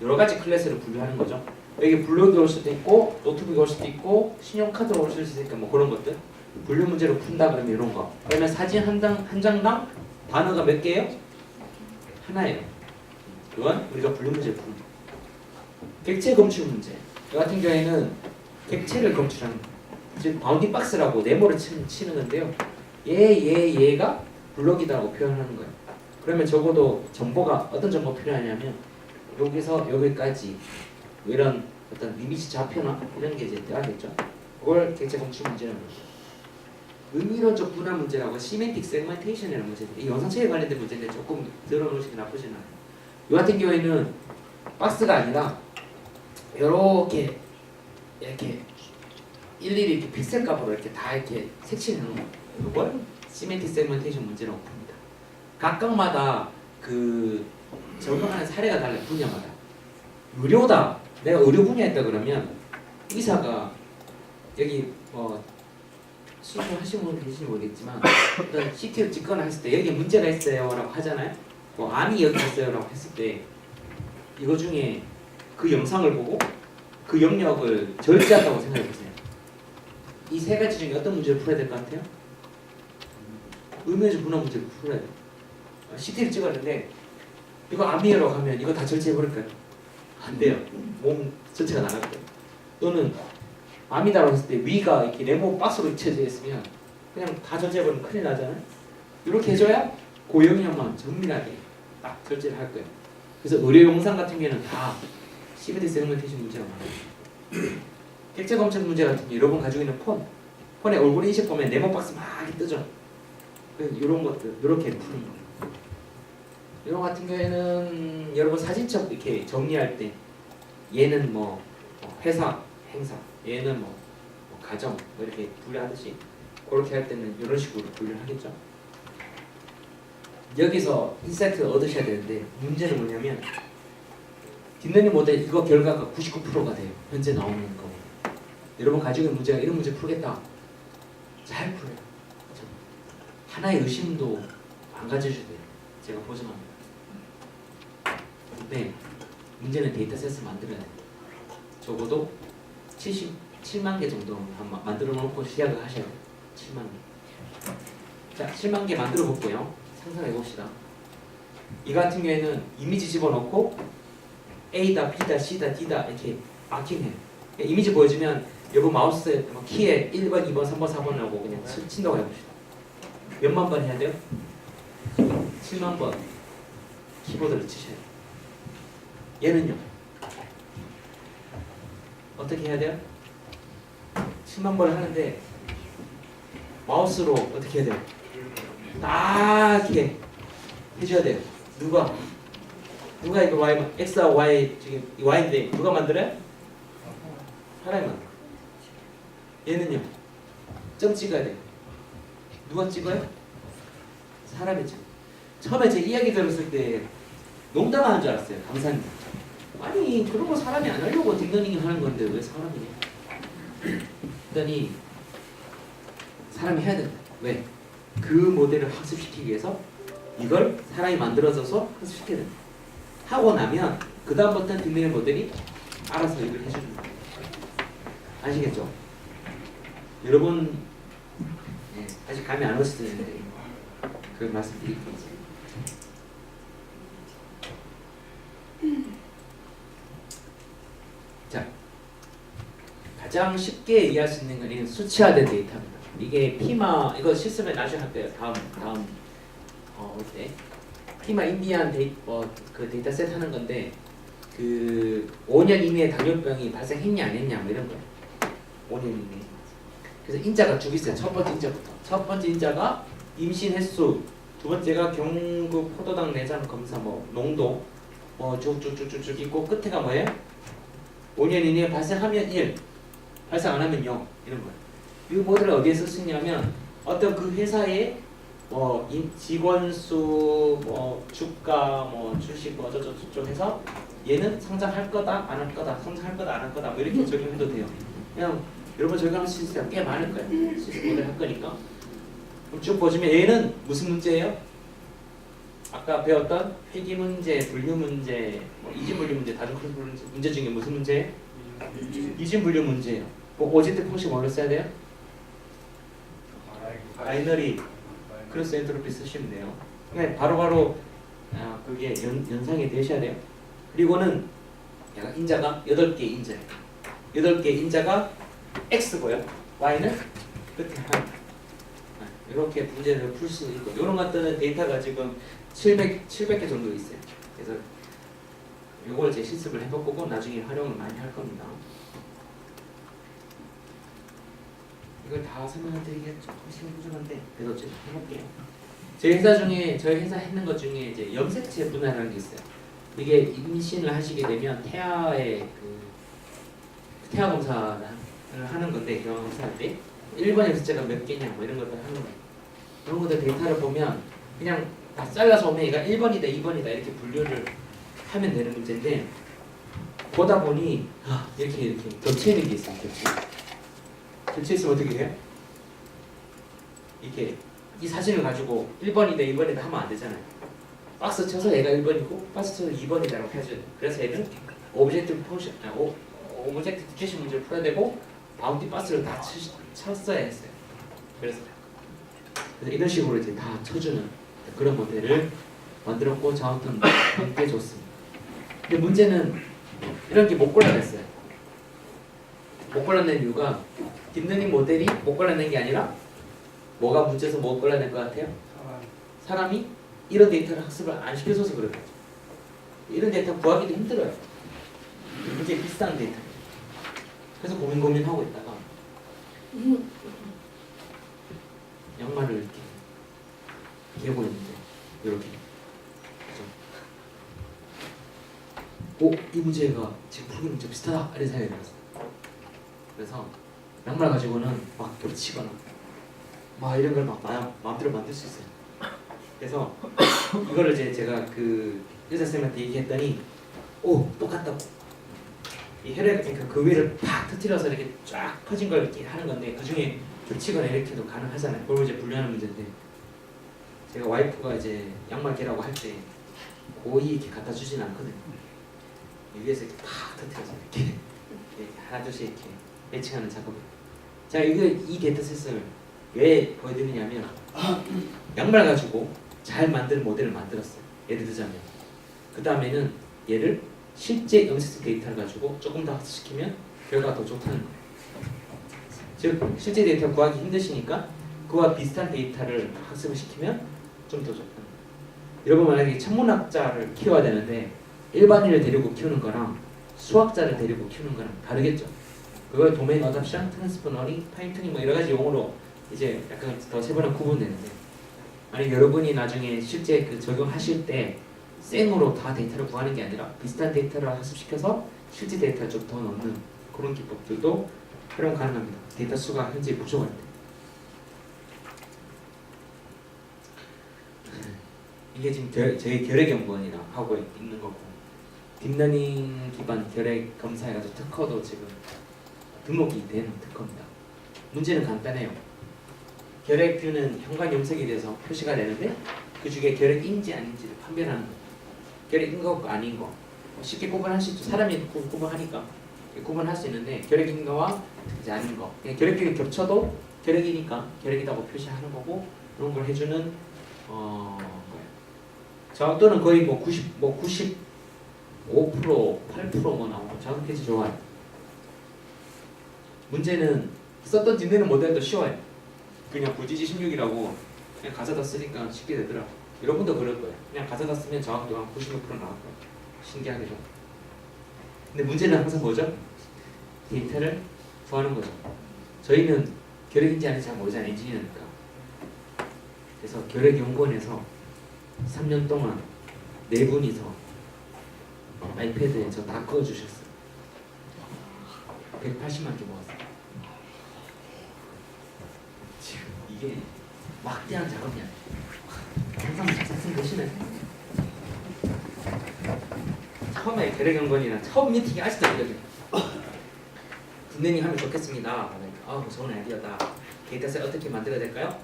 여러 가지 클래스를 분류하는 거죠. 여기 블록이 올 수도 있고 노트북이 올 수도 있고 신용카드로 올 수도 있으니까 뭐 그런 것들 분류 문제로 푼다 그러면 이런 거. 그러면 사진 한 장당 단어가 몇 개예요? 하나예요. 그건 우리가 분류 문제를 푸는 거. 객체 검출 문제. 이 같은 경우에는 객체를 검출하는 거. 즉 바운딩 박스라고 네모를 치는 건데요. 얘가 블록이다라고 표현하는 거예요. 그러면 적어도 정보가 어떤 정보 필요하냐면 여기서 여기까지 이런 어떤 이미지 좌표나 이런 게 이제 돼야겠죠. 그걸 객체 검출 문제라는 거죠. 의미론적 분할 문제라고 시멘틱 세그멘테이션이라는 문제인데 이 영상체에 관련된 문제인데 조금 들어놓으시기 나쁘진 않아요. 이 같은 경우에는 박스가 아니라 이렇게 일일이 이렇게 픽셀 값으로 이렇게 다 이렇게 색칠해 놓은 거예요. 이걸 시멘틱 세그멘테이션 문제라고 봅니다. 각각마다 그 적용하는 사례가 달라요. 분야마다. 의료다. 내가 의료 분야에 있다 그러면 의사가 여기 수술하신 분 계신지 모르겠지만 어떤 CT를 찍거나 했을 때 여기 문제가 있어요 라고 하잖아요. 뭐 암이 여기 있어요 라고 했을 때 이거 중에 그 영상을 보고 그 영역을 절제한다고 생각해 보세요. 이 세 가지 중에 어떤 문제를 풀어야 될 것 같아요? 의미적 분할 문제를 풀어야 돼요. CT를 찍었는데 이거 암이라고 하면 이거 다 절제해버릴까요? 안 돼요. 몸 전체가 나갈 거예요. 또는 암이다라고 했을 때 위가 이렇게 네모 박스로 쳐져 있으면 그냥 다 절제해버리면 큰일 나잖아요. 이렇게 해줘야 그 영역만 정밀하게 딱 절제를 할 거예요. 그래서 의료 영상 같은 경우에는 다 시멘틱 세그멘테이션 문제가 많아요. 객체 검출 문제 같은 경우 여러분 가지고 있는 폰에 얼굴 인식 보면 네모 박스 막 뜨죠. 그래서 이런 것들 이렇게 푸는 거예요. 이런 같은 경우에는 여러분 사진첩 이렇게 정리할 때 얘는 뭐 회사 행사, 얘는 뭐 가정 뭐 이렇게 분류하듯이 그렇게 할 때는 이런 식으로 분류를 하겠죠. 여기서 인사이트를 얻으셔야 되는데 문제는 뭐냐면 딥러닝 모델 이거 결과가 99%가 돼요. 현재 나오는 거. 여러분 가지고 있는 문제가 이런 문제 풀겠다. 잘 풀어요. 그렇죠? 하나의 의심도 안 가져주셔야 돼요. 제가 보증합니다. 근데 문제는 데이터셋을 만들어야 돼요. 적어도 77만 개 정도 만들어 놓고 시작을 하셔야 돼요. 7만 개. 자, 7만 개 만들어 볼게요. 상상해 봅시다. 이 같은 경우에는 이미지 집어넣고 A다, B다, C다, D다 이렇게 마킹해요. 이미지 보여주면 여러분 마우스 키에 1번, 2번, 3번, 4번 하고 그냥 친다고 해봅시다. 몇만 번 해야 돼요? 7만 번 키보드를 치셔야 돼요. 얘는요? 어떻게 해야 돼요? 7만 번을 하는데 마우스로 어떻게 해야 돼요? 딱 이렇게 해줘야 돼요. 누가 이거 Y, X와 Y 지금 Y인데 누가 만들어요? 하나님 만들어요. 얘는요? 점 찍어야 돼요. 누가 찍어요? 사람이 찍어요. 처음에 제 이야기 들었을 때 농담하는 줄 알았어요. 강사님. 아니 그런 거 사람이 안 하려고 딥러닝 하는 건데 왜 사람이냐? 했더니 사람이 해야 된다. 왜? 그 모델을 학습시키기 위해서 이걸 사람이 만들어줘서 학습시켜야 된다. 하고 나면 그 다음부터는 딥러닝 모델이 알아서 이걸 해주는 거예요. 아시겠죠? 여러분 아직 감이 안 오실 텐데 그걸 말씀드릴게요. 자, 가장 쉽게 이해할 수 있는 건 수치화된 데이터입니다. 이게 피마 이거 실습에 나중에 할 거예요. 다음 어때? 피마 인디안 그 데이터셋 하는 건데 그 5년 이내에 당뇨병이 발생했냐 안 했냐 뭐 이런 거예요. 5년 이내. 그래서 인자가 쭉 있어요. 첫 번째 인자부터. 첫 번째 인자가 임신 횟수, 두 번째가 경구 포도당 내장 검사 뭐 농도 쭉쭉쭉쭉 있고 끝에가 뭐예요? 5년 이내에 발생하면 1, 발생 안 하면 0 이런 거예요. 이 모델을 어디에 쓸 수 있냐면 어떤 그 회사의 직원 수, 주가, 주식 저쪽 해서 얘는 상장할 거다 안 할 거다, 상장할 거다 안 할 거다 뭐 이렇게 적용해도 돼요. 그냥 여러분 적용할 수 있을 때가 꽤 많을 거예요. 수식 모델 할 거니까. 그럼 쭉 보시면 얘는 무슨 문제예요? 아까 배웠던 회귀 문제, 분류 문제, 이진 분류 문제, 다중 크로스 문제 중에 무슨 문제예요? 이진 분류 문제예요. 오제트 형식 뭘로 써야 돼요? 바이너리 크로스 엔트로피 쓰시면 돼요. 그러니까 바로바로 그게 연상이 되셔야 돼요. 그리고는 얘가 인자가 8개 인자예요. 8개 인자가 X고요. Y는 끝에 한. 이렇게 문제를 풀 수 있고 이런 것들은 데이터가 지금 700개 정도 있어요. 그래서 이걸 제 실습을 해볼 거고 나중에 활용을 많이 할 겁니다. 이걸 다 설명을 드리기엔 조금 시간이 부족한데 그래도 좀 해볼게요. 저희 회사 했는 것 중에 이제 염색체 분할이라는 게 있어요. 이게 임신을 하시게 되면 태아의 태아 검사를 하는 건데 경험 검사할 때 1번 염색체가 몇 개냐 뭐 이런 것들 하는 거예요. 그런 것들 데이터를 보면 그냥 다 잘라서 오면 얘가 1번이다 2번이다 이렇게 분류를 하면 되는 문제인데 보다 보니 이렇게 겹쳐 있는 게 있어요. 겹쳐 있으면 어떻게 해요? 이렇게 이 사진을 가지고 1번이다 2번이다 하면 안 되잖아요. 박스 쳐서 얘가 1번이고 박스 쳐서 2번이다라고 해줘야 돼요. 그래서 얘는 오브젝트 디테션 문제를 풀어야 되고 바운티 박스를 다 쳤어야 했어요. 그래서 이런 식으로 이제 다 쳐주는 그런 모델을 만들었고 저한테는 꽤 좋습니다. 근데 문제는 이런 게 못 골라냈어요. 못 골라낸 이유가 딥러닝 모델이 못 골라낸 게 아니라 뭐가 문제에서 못 골라낼 것 같아요? 사람이 이런 데이터를 학습을 안 시켜줘서 그런 거죠. 이런 데이터 구하기도 힘들어요. 굉장히 비싼 데이터. 그래서 고민하고 있다가 양말을 이렇게 개고 있는데 이렇게 이 문제가 지금 풀기 문제 비슷하다 이런 생각이 들었어요. 그래서 양말 가지고는 막 겹치거나 막 이런 걸 막 마음대로 만들 수 있어요. 그래서 이거를 제가 그 의사 선생님한테 얘기했더니 똑같다고. 이 혈액 그 위를 팍 터뜨려서 이렇게 쫙 퍼진 걸 이렇게 하는 건데 그 중에 겹치거나 이렇게도 가능하잖아요. 그걸 이제 분류하는 문제인데 제가 와이프가 이제 양말 개라고 할 때 고이 이렇게 갖다 주진 않거든요. 위에서 이렇게 팍 터뜨려서 이렇게 하나 둘씩 이렇게 매칭하는 작업을. 자, 이 데이터셋을 왜 보여드리냐면 양말 가지고 잘 만든 모델을 만들었어요. 예를 들자면 그 다음에는 얘를 실제 염색체 데이터를 가지고 조금 더 학습시키면 결과가 더 좋다는 거예요. 즉 실제 데이터 구하기 힘드시니까 그와 비슷한 데이터를 학습을 시키면 좀 더 좋다는 거예요. 여러분 만약에 천문학자를 키워야 되는데 일반인을 데리고 키우는 거랑 수학자를 데리고 키우는 거랑 다르겠죠. 그걸 도메인 어답션, 트랜스퍼 러닝, 파인튜닝 뭐 여러 가지 용어로 이제 약간 더 세분화 구분되는데 만약 여러분이 나중에 실제 그 적용하실 때 생으로 다 데이터를 구하는 게 아니라 비슷한 데이터를 학습시켜서 실제 데이터를 좀 더 넣는 그런 기법들도 활용 가능합니다. 데이터 수가 현재 부족할 때. 이게 지금 저희 결핵연구원이랑 하고 있는 거고 딥러닝 기반 결핵 검사해가지고 특허도 지금 등록이 된 특허입니다. 문제는 간단해요. 결핵균은 현관 염색에 대해서 표시가 되는데 그 중에 결핵인지 아닌지를 판별하는 거예요. 결핵인 거 아닌 거 쉽게 구분할 수 있죠. 사람이 구분하니까 구분할 수 있는데 결핵인 거와 이제 아닌 거. 그냥 결핵균이 겹쳐도 결핵이니까 결핵이라고 표시하는 거고 그런 걸 해주는 정확도는 거의 뭐 95% 8% 뭐 나오고 정확해지 좋아요. 문제는 썼던 뒷내는 모델도 쉬워요. 그냥 부지지 16이라고 그냥 가져다 쓰니까 쉽게 되더라. 여러분도 그럴 거예요. 그냥 가져다 쓰면 정확도가 96% 나올 거예요. 신기하게도. 근데 문제는 항상 뭐죠? 데이터를 구하는 거죠. 저희는 결핵인지 아닌지 잘 모르잖아요. 엔지니어니까. 그래서 결핵연구원에서 3년 동안 4분이서 아이패드에 저 다 그어주셨어요. 180만 개 모았어요. 지금 이게 막대한 작업이 아니에요. 항상 작성 보시면 처음에 결핵연구원이랑 처음 미팅이 아직도 기억해요. 뒷내님 하면 좋겠습니다. 좋은 아이디어다. 데이터셋 어떻게 만들어야 될까요?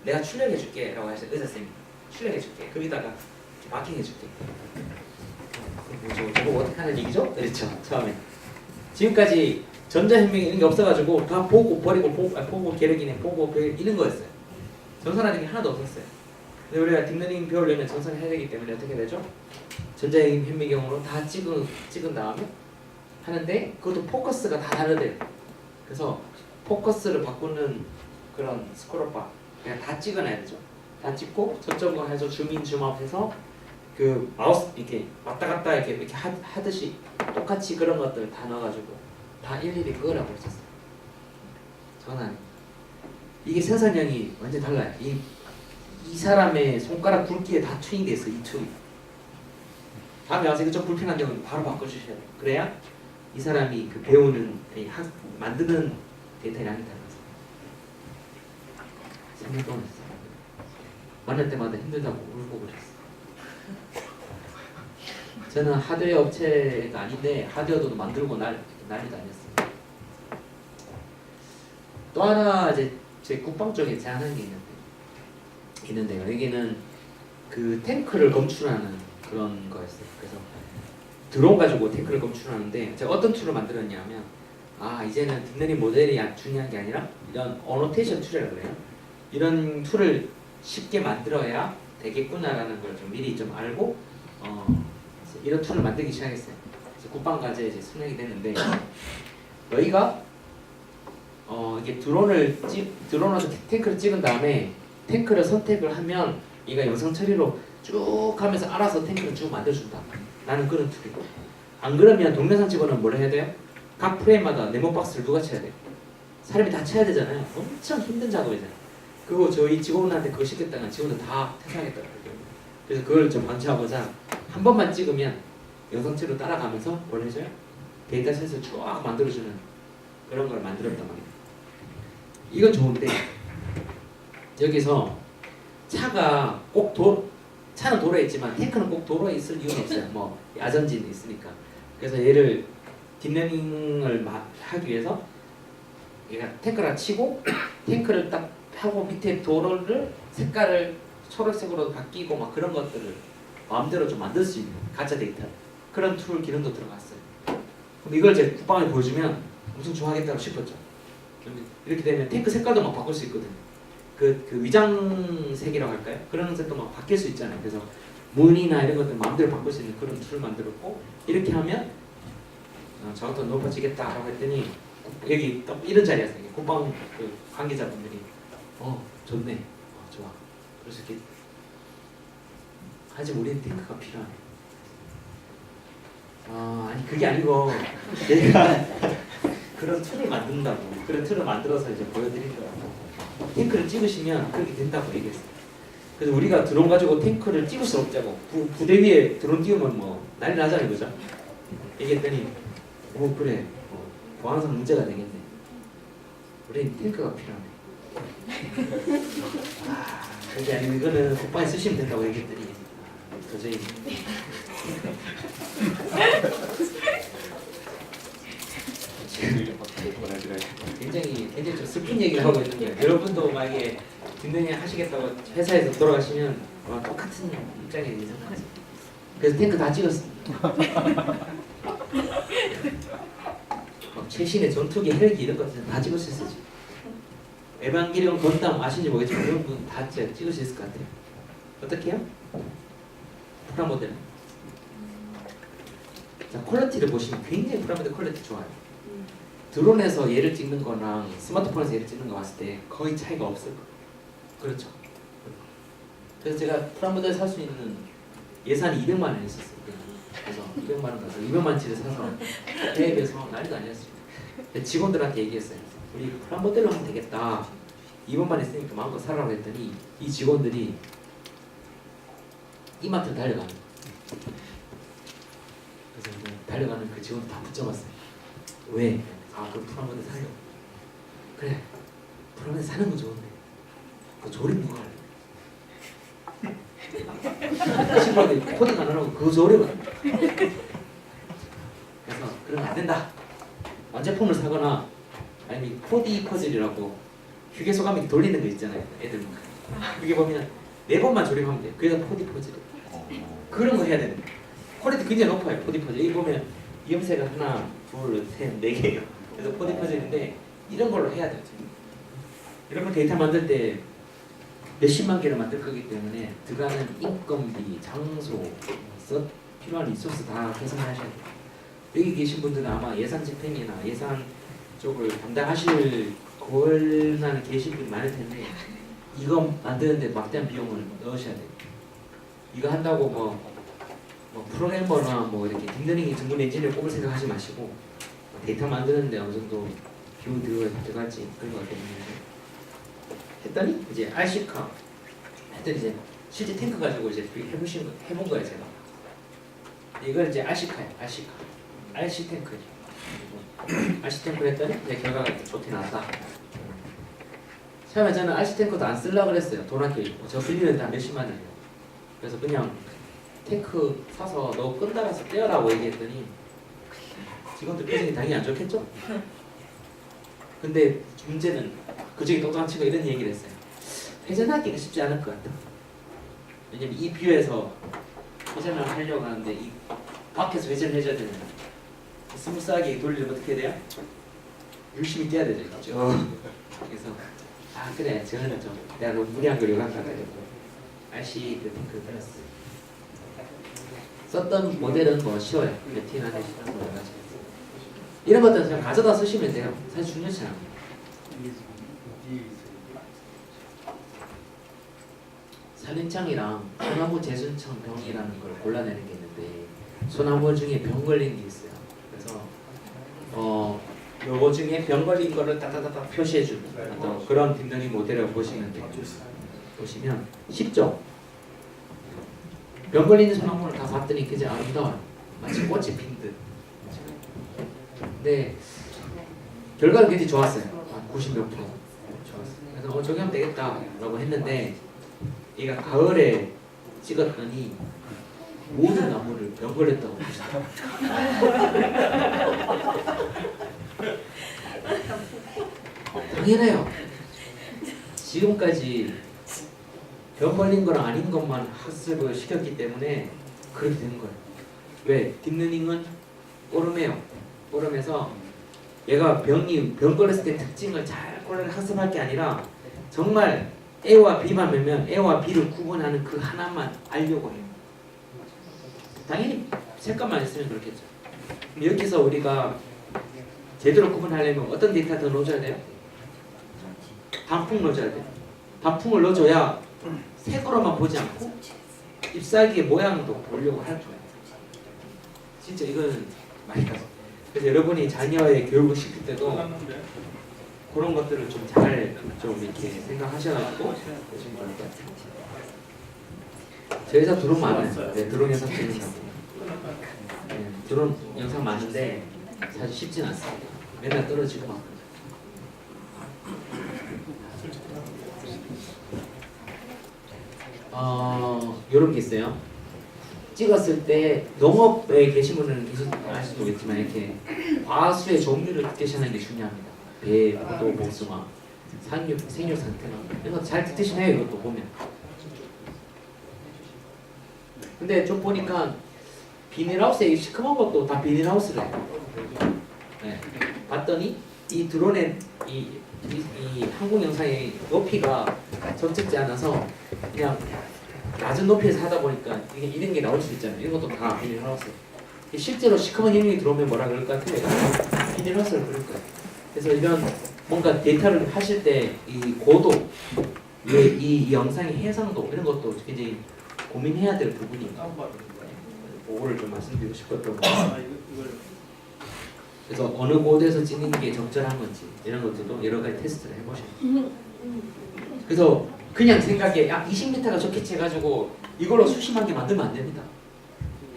내가 출력해줄게 라고 하셨어요. 의사쌤이 출력해줄게. 거기다가 마킹해줄게. 저거 어떻게 하는 얘기죠? 그랬죠 처음에. 지금까지 전자현명이 이런 게 없어가지고 다 보고 버리고 보고 계력이네 보고 이런 거였어요. 정산하는 게 하나도 없었어요. 근데 우리가 딥러닝 배우려면 정산을 해야 되기 때문에 어떻게 되죠? 전자현미경으로 다 찍은 다음에 하는데 그것도 포커스가 다 다르대요. 그래서 포커스를 바꾸는 그런 스크롤바 그냥 다 찍어놔야 되죠. 다 찍고 저쪽으로 해서 줌인 줌아웃 해서 그 마우스 이렇게 왔다 갔다 이렇게 하듯이 똑같이 그런 것들 다 넣어가지고 다 일일이 그거라고 했었어요. 전환 이게 생산량이 완전 달라요. 이 사람의 손가락 굵기에 다 튜닝돼 있어. 이 튜닝. 다음에 와서 이거 좀 불편한 경우는 바로 바꿔주셔야 돼요. 그래야 이 사람이 그 배우는 만드는 데이터량이 달라서 3년 동안 했어요. 만날 때마다 힘들다고 울고 그랬어요. 저는 하드웨어 업체가 아닌데 하드웨어도 만들고 난리도 아니었어요. 또 하나 이제 제 국방 쪽에 제안한 게 있는데요. 여기는 그 탱크를 검출하는 그런 거였어요. 그래서 드론 가지고 탱크를 검출하는데 제가 어떤 툴을 만들었냐면 이제는 딥러닝 모델이 중요한 게 아니라 이런 어노테이션 툴이라고 그래요. 이런 툴을 쉽게 만들어야 되겠구나라는 걸 좀 미리 좀 알고 이런 툴을 만들기 시작했어요. 그래서 국방과제 이제 수행이 됐는데 여기가 이게 드론으로 탱크를 찍은 다음에 탱크를 선택을 하면 얘가 영상 처리로 쭉 하면서 알아서 탱크를 쭉 만들어준다. 나는 그런 툴이고 안 그러면 동영상 찍어는 뭘 해야 돼요? 각 프레임마다 네모 박스를 누가 쳐야 돼요? 사람이 다 쳐야 되잖아요. 엄청 힘든 작업이잖아요. 그리고 저희 직원한테 그거 시켰다가 직원들 다 퇴사하겠더라고요. 그래서 그걸 좀 방치하고자 한 번만 찍으면 영상체로 따라가면서 뭘 해줘요? 데이터셋을 쭉 만들어주는 그런 걸 만들었단 말이에요. 이건 좋은데 여기서 차가 차는 도로에 있지만 탱크는 꼭 도로에 있을 이유는 없어요. 뭐 야전지는 있으니까. 그래서 얘를 딥러닝을 하기 위해서 얘가 탱크를 치고 탱크를 딱 하고 밑에 도로를 색깔을 초록색으로 바뀌고 막 그런 것들을 마음대로 좀 만들 수 있는 가짜 데이터 그런 툴 기능도 들어갔어요. 그럼 이걸 이제 국방에 보여주면 엄청 좋아하겠다고 싶었죠. 이렇게 되면 탱크 색깔도 막 바꿀 수 있거든요. 그 위장색이라고 할까요? 그런 색도 막 바뀔 수 있잖아요. 그래서 문이나 이런 것들 마음대로 바꿀 수 있는 그런 툴을 만들었고 이렇게 하면 저것도 높아지겠다라고 했더니 여기 또 이런 자리였어요. 국방 그 관계자분들이 좋네, 좋아. 그래서 이렇게 하지만 우리는 탱크가 필요하네. 아니 그게 아니고 내가 그런 툴을 만든다고 그런 툴을 만들어서 이제 보여드릴 거라고. 탱크를 찍으시면 그렇게 된다고 얘기했어요. 그래서 우리가 드론 가지고 탱크를 찍을 수 없자고 부대 위에 드론 띄우면 뭐 난리 나잖아요, 그죠? 얘기했더니 그래 보안상 문제가 되겠네. 우린 탱크가 필요하네. 그게 아니고 이거는 국방에 쓰시면 된다고 얘기했더니 도저히 보내드려요. 굉장히 좀 슬픈 얘기를 하고 있는 거예요. 여러분도 만약에 뒷능이 하시겠다고 회사에서 돌아가시면 아마 똑같은 입장이 되는 거죠. 그래서 탱크 다 찍었어. 최신의 전투기 헬기 이런 것들 다 찍으셨어요. 에반게리온 건담 아시는지 모르겠지만 여러분 다 찍으셨을 것 같아요. 어떻게 해요? 프라모델. 자, 퀄리티를 보시면 굉장히 프라모델 퀄리티 좋아요. 드론에서 얘를 찍는 거랑 스마트폰에서 얘를 찍는 거 봤을 때 거의 차이가 없을 거예요. 그렇죠. 그래서 제가 프라모델 살 수 있는 예산이 200만 원 있었어요. 그래서 200만 원 가서 200만치를 사서 대회에서 난리도 아니었어요. 직원들한테 얘기했어요. 우리 프라모델로 하면 되겠다. 200만 있으니까 마음껏 사라고 했더니 이 직원들이 이마트 달려가는 거예요. 그래서 달려가는 그 직원들 다 붙잡았어요. 왜? 아, 그 프라모델 살려고. 그래, 프라모델 사는 건 좋은데 그 조립 누가 할래? 친구들이 코딩 안 하라고 그 조립을. 그래서 그러면 안 된다. 완제품을 사거나 아니면 4D 퍼즐이라고 휴게소 가면 돌리는 거 있잖아요. 애들 그게 보면 4번만 조립하면 돼요. 그래서 4D 퍼즐이에요. 그런 거 해야 되는 거예요. 퀄리티 굉장히 높아요. 4D 퍼즐. 여기 보면 이음새가 하나, 둘, 셋, 4개예요. 그래서 4D 퍼즐인데 이런 걸로 해야 돼요. 이런 거 데이터 만들 때 몇십만 개를 만들 거기 때문에 들어가는 인건비, 장소, 필요한 리소스 다 계산하셔야 돼요. 여기 계신 분들은 아마 예산 집행이나 예산 쪽을 담당하실 권한에 계신 분이 많을 텐데 이거 만드는데 막대한 비용을 넣으셔야 돼요. 이거 한다고 뭐 프로그래머나 뭐 이렇게 딥러닝이 전문 엔지니어 꼽을 생각하지 마시고 데이터 만드는데 어느 정도 비용이 들어갈지 그런 거 때문에 했더니 이제 RC카 했더니 이제 실제 탱크 가지고 이제 해본 거예요 제가. 이걸 이제 RC카예요. RC 탱크죠. RC 탱크 했더니 이제 결과가 좋게 나왔다. 처음에 저는 RC 탱크도 안 쓰려고 그랬어요. 돈 아끼고. 저 빌리는데 한 몇십만 원이에요. 그래서 그냥 탱크 사서 너 끈 달아서 떼어라고 얘기했더니 직원들 표정이 당연히 안 좋겠죠? 근데 문제는 그중에 똑똑한 친구가 이런 얘기를 했어요. 회전하기가 쉽지 않을 것 같다. 왜냐면 이 뷰에서 회전을 하려고 하는데 이 밖에서 회전을 해줘야 되는 스무스하게 돌리려면 어떻게 해야 돼요? 열심히 뛰어야 되죠. 그래서 아 그래 저는 좀 내가 너무 무리한 걸 요구한다고 RC 그 탱크 들었어요. 썼던 모델은 뭐 쉬워요. 레티나 대신한 거 여러 가지. 이런 것들은 그냥 가져다 쓰시면 돼요. 사실 중요치 않아요. 산림청이랑 소나무 재순청 병이라는 걸 골라내는 게 있는데 소나무 중에 병 걸린 게 있어요. 그래서 요거 중에 병 걸린 거를 따다다닥 표시해주는 어떤 그런 딥러닝 모델을 보시면 돼요. 보시면 쉽죠? 병 걸리는 소나무를 다 봤더니 굉장히 아름다워요. 마치 꽃이 핀 듯. 근데 결과는 굉장히 좋았어요. 90몇 프로 좋았어요. 그래서 저기 하면 되겠다라고 했는데 얘가 가을에 찍었더니 모든 나무를 병 걸렸다고 보시더라고요. 당연해요. 지금까지 병 걸린 거랑 아닌 것만 학습을 시켰기 때문에 그렇게 되는 거예요. 왜? 딥러닝은 꼬름해요. 꼬름해서 얘가 병 걸렸을 때 특징을 잘 학습할 게 아니라 정말 A와 B만 매면 A와 B를 구분하는 그 하나만 알려고 해요. 당연히 색깔만 있으면 그렇겠죠. 여기서 우리가 제대로 구분하려면 어떤 데이터 더 넣어줘야 돼요? 단풍 넣어줘야 돼요. 단풍을 넣어줘야 색으로만 보지 않고 잎사귀의 모양도 보려고 할 거예요. 진짜 이거는 많이 가서. 그래서 여러분이 자녀의 교육을 시킬 때도 그런 것들을 좀 잘 좀 이렇게 생각하셔가지고 하시면 좋을 것 같아요. 저희 회사 드론 많아요. 네, 드론 영상 찍는다고. 네, 드론 영상 많은데 사실 쉽진 않습니다. 맨날 떨어지고 막. 요런 게 있어요. 찍었을 때 농업에 계신 분은 계속 아실지 모르겠지만 이렇게 과수의 종류를 계시하는 게 중요합니다. 배, 포도, 복숭아, 생육 상태나 이런 거 잘 드시네요. 이것도 보면. 근데 좀 보니까 비닐하우스에 시커먼 것도 다 비닐하우스래. 네. 봤더니 이 드론의 이 항공 영상의 높이가 적절치 않아서 그냥 낮은 높이에서 하다 보니까 이게 이런 게 나올 수 있잖아요. 이런 것도 다 비닐하우스. 실제로 시커먼 인형이 들어오면 뭐라 그럴 것 같아요? 비닐하우스를 그럴 거예요. 그래서 이런 뭔가 데이터를 하실 때 이 고도, 이 영상의 해상도 이런 것도 굉장히 고민해야 될 부분입니다. 그거를 좀 말씀드리고 싶었던 거. 그래서 어느 고도에서 찍는 게 적절한 건지 이런 것들도 여러 가지 테스트를 해보셔요. 그래서 그냥 생각에 야 20m가 좋겠지 해가지고 이걸로 수십만 개 만들면 안 됩니다.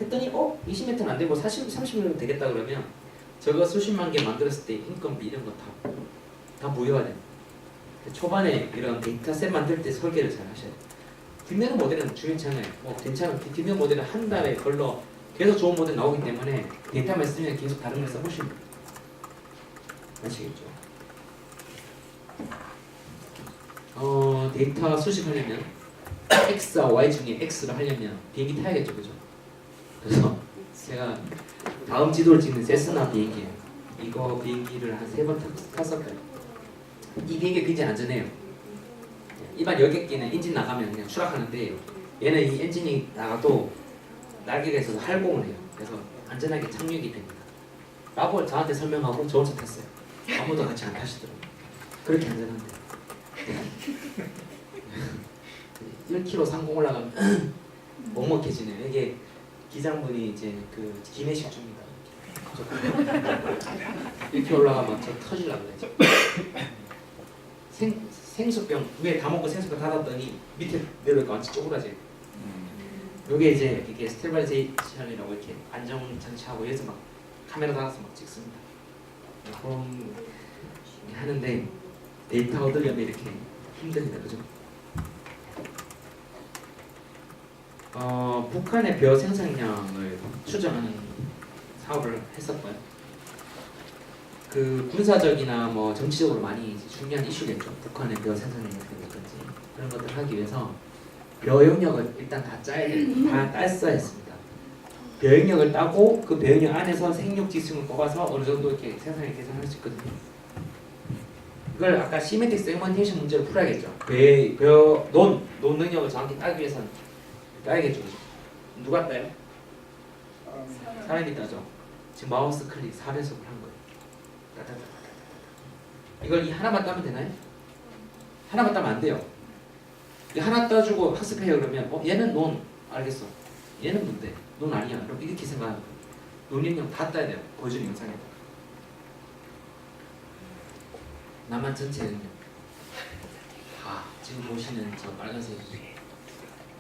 했더니 20m는 안 되고 30m 되겠다 그러면 저거 수십만 개 만들었을 때 인건비 이런 거 다 부여가 돼요. 초반에 이런 데이터셋 만들 때 설계를 잘 하셔야 돼요. 뒷내는 모델은 중요치 않아요. 뭐 괜찮은 뒷내 모델은 한 달에 걸러 계속 좋은 모델 나오기 때문에 데이터만 쓰면 계속 다른 걸 써보시면 돼요. 아시겠죠? 데이터 수집하려면 X와 Y 중에 X를 하려면 비행기 타야겠죠, 그죠? 그래서 제가 다음 지도를 찍는 세스나 비행기예요. 이거 비행기를 한 3번 탔었어요. 이 비행기 굉장히 안전해요. 일반 여객기는 엔진 나가면 그냥 추락하는데 얘는 이 엔진이 나가도 날개가 있어서 활공을 해요. 그래서 안전하게 착륙이 됩니다. 라고 저한테 설명하고 저 혼자 탔어요. 아무도 같이 안 타시더라고요. 그렇게 안전한데 1km 상공 올라가면 먹먹해지네요. 이게 기장분이 이제 그 기내식 중입니다. 1km 올라가면 저 터질라고 그랬죠. 생수병 위에 다 먹고 생수병 닫았더니 밑에 내려오니까 완전 쪼그라져요. 요게 이제 이게 스테빌라이제이션이라고 이렇게 안정 장치하고 여기서 막 카메라 달아서 막 찍습니다. 그런 하는데 데이터 얻으려면 이렇게 힘듭니다, 그죠? 북한의 벼 생산량을 추정하는 사업을 했었고요. 그 군사적이나 뭐 정치적으로 많이 중요한 이슈겠죠. 북한의 벼 생산량이 어떻게 될 건지 그런 것들을 하기 위해서 벼 영역을 일단 다 땄어야 했습니다. 벼 영역을 따고 그 벼 영역 안에서 생육지층을 뽑아서 어느 정도 이렇게 생산을 계산할 수 있거든요. 이걸 아까 시메틱 세그먼테이션 문제를 풀어야겠죠. 논 능력을 정확히 따기 위해서는 따야겠죠. 누가 따요? 사람이 따죠. 지금 마우스 클릭 4배속을 한 거예요. 따다다다다. 이걸 이 하나만 따면 되나요? 하나만 따면 안 돼요. 이 하나 따주고 학습해요 그러면 얘는 논 알겠어. 얘는 뭔데? 논 아니야. 그럼 이렇게 생각하는 거예요. 논 능력 다 따야 돼요. 보여주는 영상에다. 남한 전체 능력 다 지금 보시는 저 빨간색이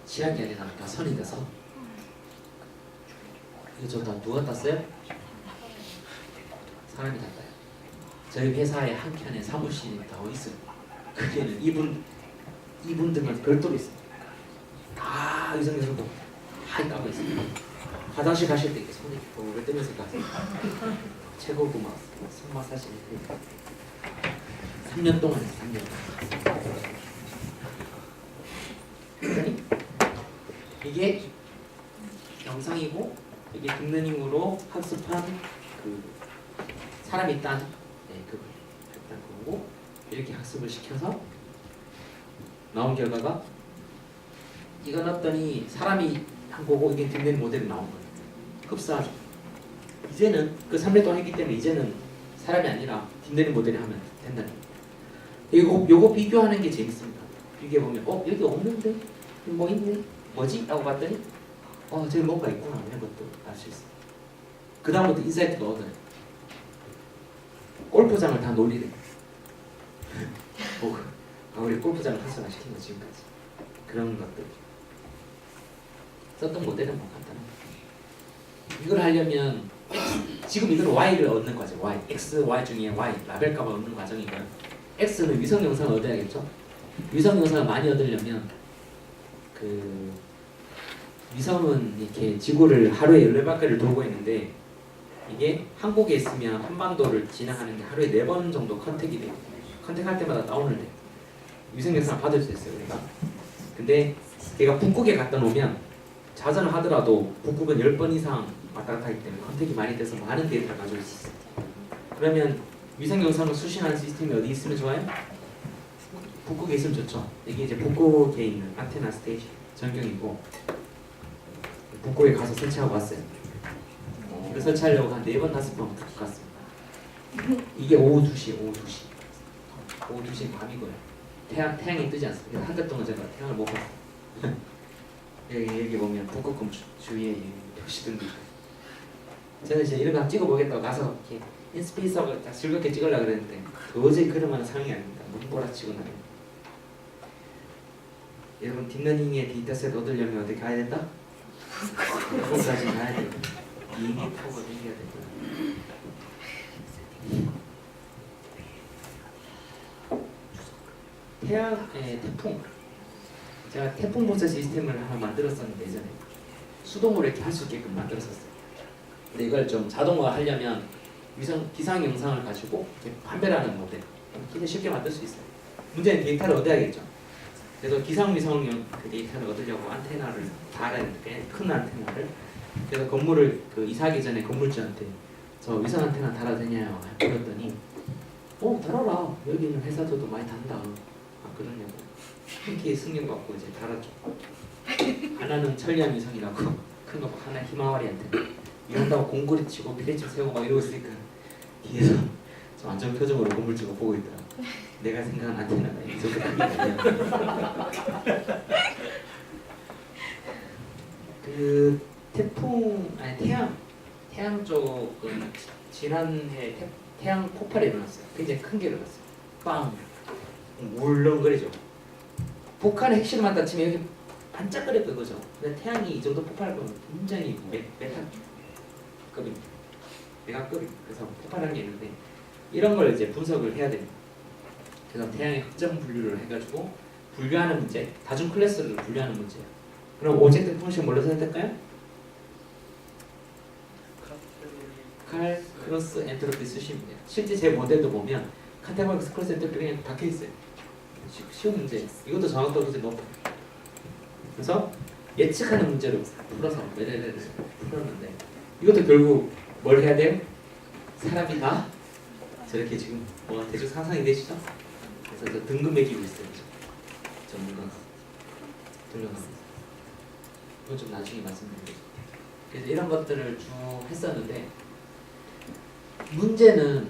치약이 아니라 다 선이 돼서 이거 저 다 누가 땄어요? 사람이 다 따요. 저희 회사의 한 켠에 사무실이 다 있어요. 그게는 이분들만 별도로 있어요. 다 의정에서도 다 따고 있어요. 화장실 가실 때 이렇게 손에 보고 뜨면서 가세요. 최고고 막 손맛 사실 3년 동안 3년. 그러니 이게 영상이고 이게 딥러닝으로 학습한 그 사람이 딴 거고 이렇게 학습을 시켜서 나온 결과가 이건 어떠니 사람이 한 거고 이게 딥러닝 모델이 나온 거예요. 흡사하죠. 이제는 그 3년 동안 했기 때문에 이제는 사람이 아니라 딥러닝 모델이 하면 된다는 거예요. 요거 비교하는 게 재밌습니다. 비교해 보면 여기 없는데 뭐 있네 뭐지? 라고 봤더니 저기 뭔가 있구나 이런 것도 알 수 있어요. 그 다음부터 인사이트도 얻어요. 골프장을 다 놀리래. 우리 골프장을 활성화시킨 거 지금까지 그런 것들 썼던 모델은 뭐 간단합니다. 이걸 하려면 지금 이건 Y를 얻는 과정, Y, X, Y 중에 Y 라벨값을 얻는 과정이고요. X는 위성 영상을 얻어야겠죠. 위성 영상을 많이 얻으려면 위성은 이렇게 지구를 하루에 14바퀴를 돌고 있는데 이게 한국에 있으면 한반도를 진행하는데 하루에 4번 정도 컨택이 돼요. 컨택할 때마다 다운을 돼요. 위성 영상을 받을 수 있어요 우리가. 근데 얘가 북극에 갔다 놓으면 자전을 하더라도 북극은 10번 이상 왔다 갔다 하기 때문에 컨택이 많이 돼서 많은 데이터를 가져올 수 있어요. 그러면 위성 영상을 수신하는 시스템이 어디 있으면 좋아요? 북극에 있으면 좋죠. 이게 이제 북극에 있는 안테나 스테이션 전경이고 북극에 가서 설치하고 왔어요. 이거 설치하려고 한 4번 5번 북극 갔습니다. 이게 오후 2시 밤이고요. 태양이 뜨지 않습니다. 한 달 동안 제가 태양을 못 봤어요. 여기 보면 북극곰 주위에 표시등도 있어요. 저는 이제 이런 거 한번 찍어보겠다고 가서 이렇게 인스페이스하고 딱 즐겁게 찍으려고 그랬는데 도저히 그럴 만한 상황이 아닙니다. 눈보라치고 나요. 여러분 딥러닝의 데이터셋 얻으려면 어디 가야 된다? 북극까지 가야 돼요. 2m가 생겨야 되고요. 태풍. 제가 태풍 보사 시스템을 하나 만들었었는데 예전에 수동으로 이렇게 할 수 있게끔 만들었었어요. 근데 이걸 좀 자동화 하려면 기상 영상을 가지고 이렇게 판별하는 모델 굉장히 쉽게 만들 수 있어요. 문제는 데이터를 얻어야겠죠. 그래서 기상 위성 그 데이터를 얻으려고 안테나를 달아야 되는데 큰 안테나를. 그래서 건물을 이사하기 전에 건물주한테 저 위성 안테나 달아도 되냐고 물었더니 달아라. 여기는 회사들도 많이 단다. 그러냐고. 흔쾌히 승인받고 이제 달았죠. 하나는 천리안 위성이라고 큰 거 하나 히마와리 안테나. 이런다고 공구리 치고 비례집 세우고 막 이러고 있으니까 뒤에서 좀 안전 표정으로 건물주가 보고 있더라. 내가 생각한 안테나가 이 정도 크기가 아니야. 그 태양 쪽은 지난해 태양 폭발이 일어났어요. 굉장히 큰 게 일어났어요. 빵 울렁거리죠. 북한의 핵실험 한다 치면 여기 반짝거렸던 거죠. 근데 태양이 이 정도 폭발할 거면 굉장히 메타급입니다. 메가급입니다. 그래서 폭발한 게 있는데 이런 걸 이제 분석을 해야 됩니다. 그래서 태양의 확정 분류를 해가지고 분류하는 문제, 다중 클래스를 분류하는 문제예요. 그럼 오젝트 펑션 뭘로 선택할까요? 칼크로스 엔트로피 쓰시면 돼요. 실제 제 모델도 보면 카테고리 크로스 엔트로피 그냥 박혀 있어요. 쉬운 문제. 이것도 정확도가 굉장히 높아요. 그래서 예측하는 문제로 풀어서 메레레를 풀었는데 이것도 결국 뭘 해야 돼요? 사람이 다 저렇게 지금 뭐가 대충 상상이 되시죠? 그래서 저 등급 매기고 있어요. 전문가가 돌려가면서 이건 좀 나중에 말씀드리겠습니다. 그래서 이런 것들을 쭉 했었는데 문제는요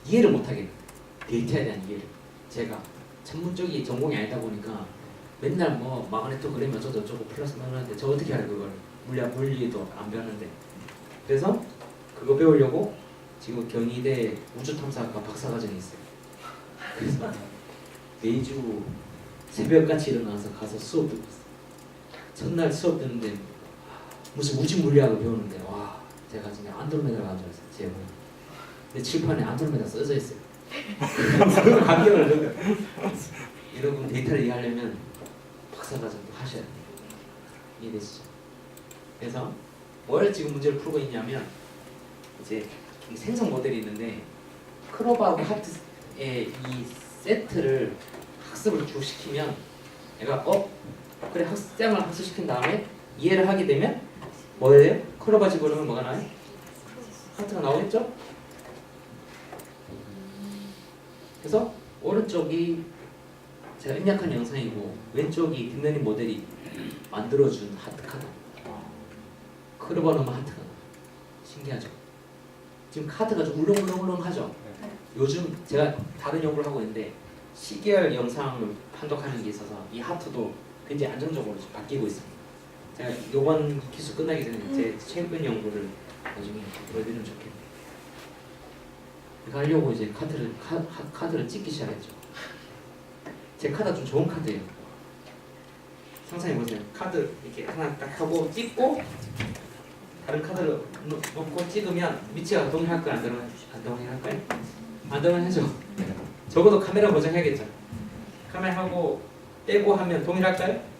이해를 못하겠는 데이터에 대한 이해를. 제가 전문적인 전공이 아니다 보니까 맨날 뭐 마그네토그램 어쩌고 플러스 마이너스인데 저 어떻게 알아요 그걸. 물리도 안 배웠는데. 그래서 그거 배우려고 지금 경희대 우주탐사학과 박사과정이 있어요. 그래서 매주 새벽같이 일어나서 가서 수업 듣고 있어요. 첫날 수업 듣는데 무슨 우주물리학을 배우는데 와 제가 진짜 안드로메다를 가져왔어요. 제 몸. 근데 칠판에 안드로메다 써져 있어요. 감격을 넣어요. 여러분 데이터를 이해하려면 박사과정도 하셔야 돼요. 이해되시죠? 그래서 뭘 지금 문제를 풀고 있냐면 이제 생성 모델이 있는데 크롭하고 하트의 이 세트를 학습을 쭉 시키면 얘가 그래 쌤을 학습시킨 다음에 이해를 하게 되면 뭐 해야 돼요? 크롭아 집어넣으면 뭐가 나요? 하트가 나오겠죠? 그래서 오른쪽이 제가 입력한 영상이고 왼쪽이 딥러닝 모델이 만들어준 하트 카드. 크롭아 넣으면 하트가 나요. 신기하죠? 지금 카드가 좀 울렁울렁하죠? 요즘 제가 다른 연구를 하고 있는데 시계열 영상을 판독하는 게 있어서 이 하트도 굉장히 안정적으로 바뀌고 있습니다. 제가 이번 기술 끝나기 전에 제 최근 연구를 나중에 보여드리면 좋겠네요. 이거 하려고 이제 카드를 찍기 시작했죠. 제 카드가 좀 좋은 카드예요. 상상해보세요. 카드 이렇게 하나 딱 하고 찍고 다른 카드를 놓고 찍으면 위치가 동일할까요? 안 동일할까요? 안 동일하죠. 적어도 카메라 보정해야겠죠. 카메라 하고 떼고 하면 동일할까요?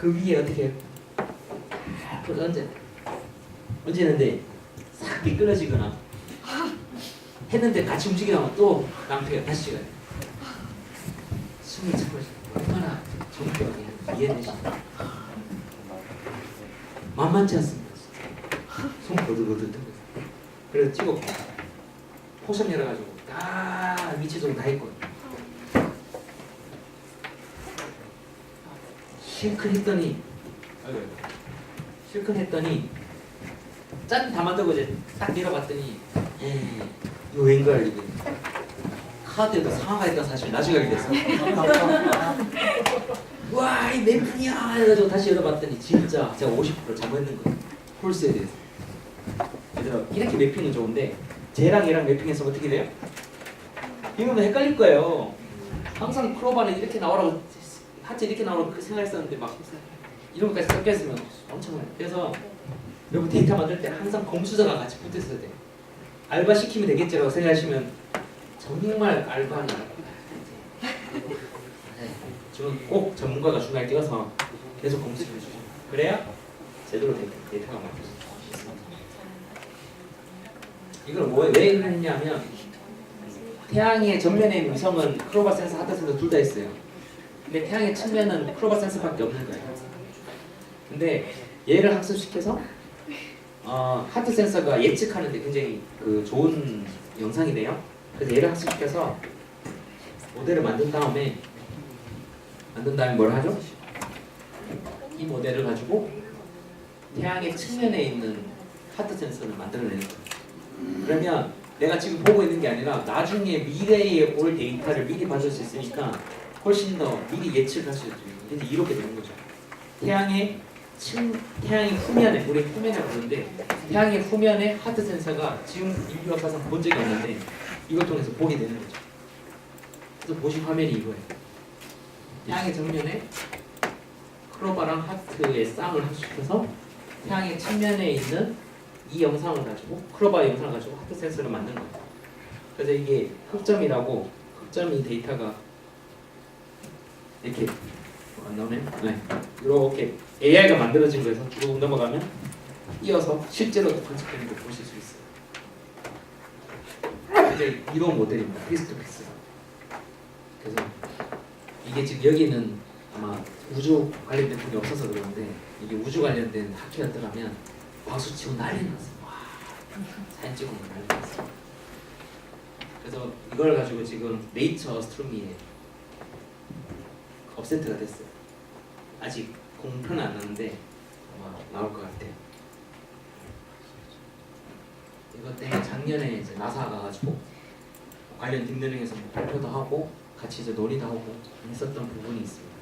그 위에 어떻게 해요? 그걸 얹는데 싹 미끄러지거나 했는데 같이 움직이다가 또 낭패가 다시 찍어요. 숨을 참으시 얼마나 정교하게 이해되시나요? 만만치 않습니다. 손 버들버들 뜨고 그래서 찍어 포션 열어가지고 다 위치 조금 다 했거든요. 실컷 했더니 짠 다 만들고 이제 딱 내려봤더니 이거 웬걸 이게 카드에도 상하가 있다 사실 나중에 알게 됐어. 와 이 맵뿐이야 해가지고 다시 열어봤더니 진짜 제가 50% 잘못했는 거예요. 홀스에 대해서. 그래서 이렇게 매핑은 좋은데 쟤랑 얘랑 매핑해서 어떻게 돼요? 이러면 헷갈릴 거예요. 항상 크로바는 이렇게 나오라고 하체 이렇게 나오라고 그 생각했었는데 막 이런 것까지 섞였으면 엄청나요. 그래서 여러분 데이터 만들 때 항상 검수자가 같이 붙어 있어야 돼요. 알바 시키면 되겠지라고 생각하시면 정말 알바는 저는 꼭 전문가가 중간에 끼어서 계속 검수를 해주죠. 그래야 제대로 데이터가 만들어져요. 이걸 왜 그랬냐면 태양의 전면에 있는 위성은 크로바 센서, 하드 센서 둘 다 있어요. 근데 태양의 측면은 크로바 센서밖에 없는 거예요. 근데 얘를 학습시켜서 하드 센서가 예측하는데 굉장히 좋은 영상이 돼요. 그래서 얘를 학습시켜서 모델을 만든 다음에 뭘 하죠? 이 모델을 가지고 태양의 측면에 있는 하드 센서를 만들어내는 거예요. 그러면 내가 지금 보고 있는 게 아니라 나중에 미래에 올 데이터를 미리 받을 수 있으니까 훨씬 더 미리 예측할 수 있죠. 그래서 이렇게 되는 거죠. 태양의 후면에, 우리 후면에 보는데 태양의 후면에 하드 센서가 지금 인류 역사상 본 적이 없는데 이걸 통해서 보게 되는 거죠. 그래서 보신 화면이 이거예요. 태양의 정면에 크로바랑 하트의 쌍을 합쳐서 태양의 측면에 있는 이 영상을 가지고 크로바 영상을 가지고 하드 센서를 만든 거예요. 그래서 이게 흑점이라고 흑점이 데이터가 이렇게 안 나오네. 네. 이렇게 AI가 만들어진 거에서 쭉 넘어가면 이어서 실제로 관측되는 거 보실 수 있어요. 이제 이런 모델입니다. 피스 투 피스. 그래서 이게 지금 여기는 아마 우주 관련된 분이 없어서 그러는데 이게 우주 관련된 학회였더라면 박수 치고 난리 났어요. 와, 사진 찍고 난리 났어요. 그래서 이걸 가지고 지금 네이처 어스트로미에 업센트가 됐어요. 아직 공표는 안 나는데 아마 나올 것 같아요. 이것 때문에 작년에 이제 나사 가가지고 관련 딥러닝에서 발표도 하고 같이 이제 논의도 하고 했었던 부분이 있습니다.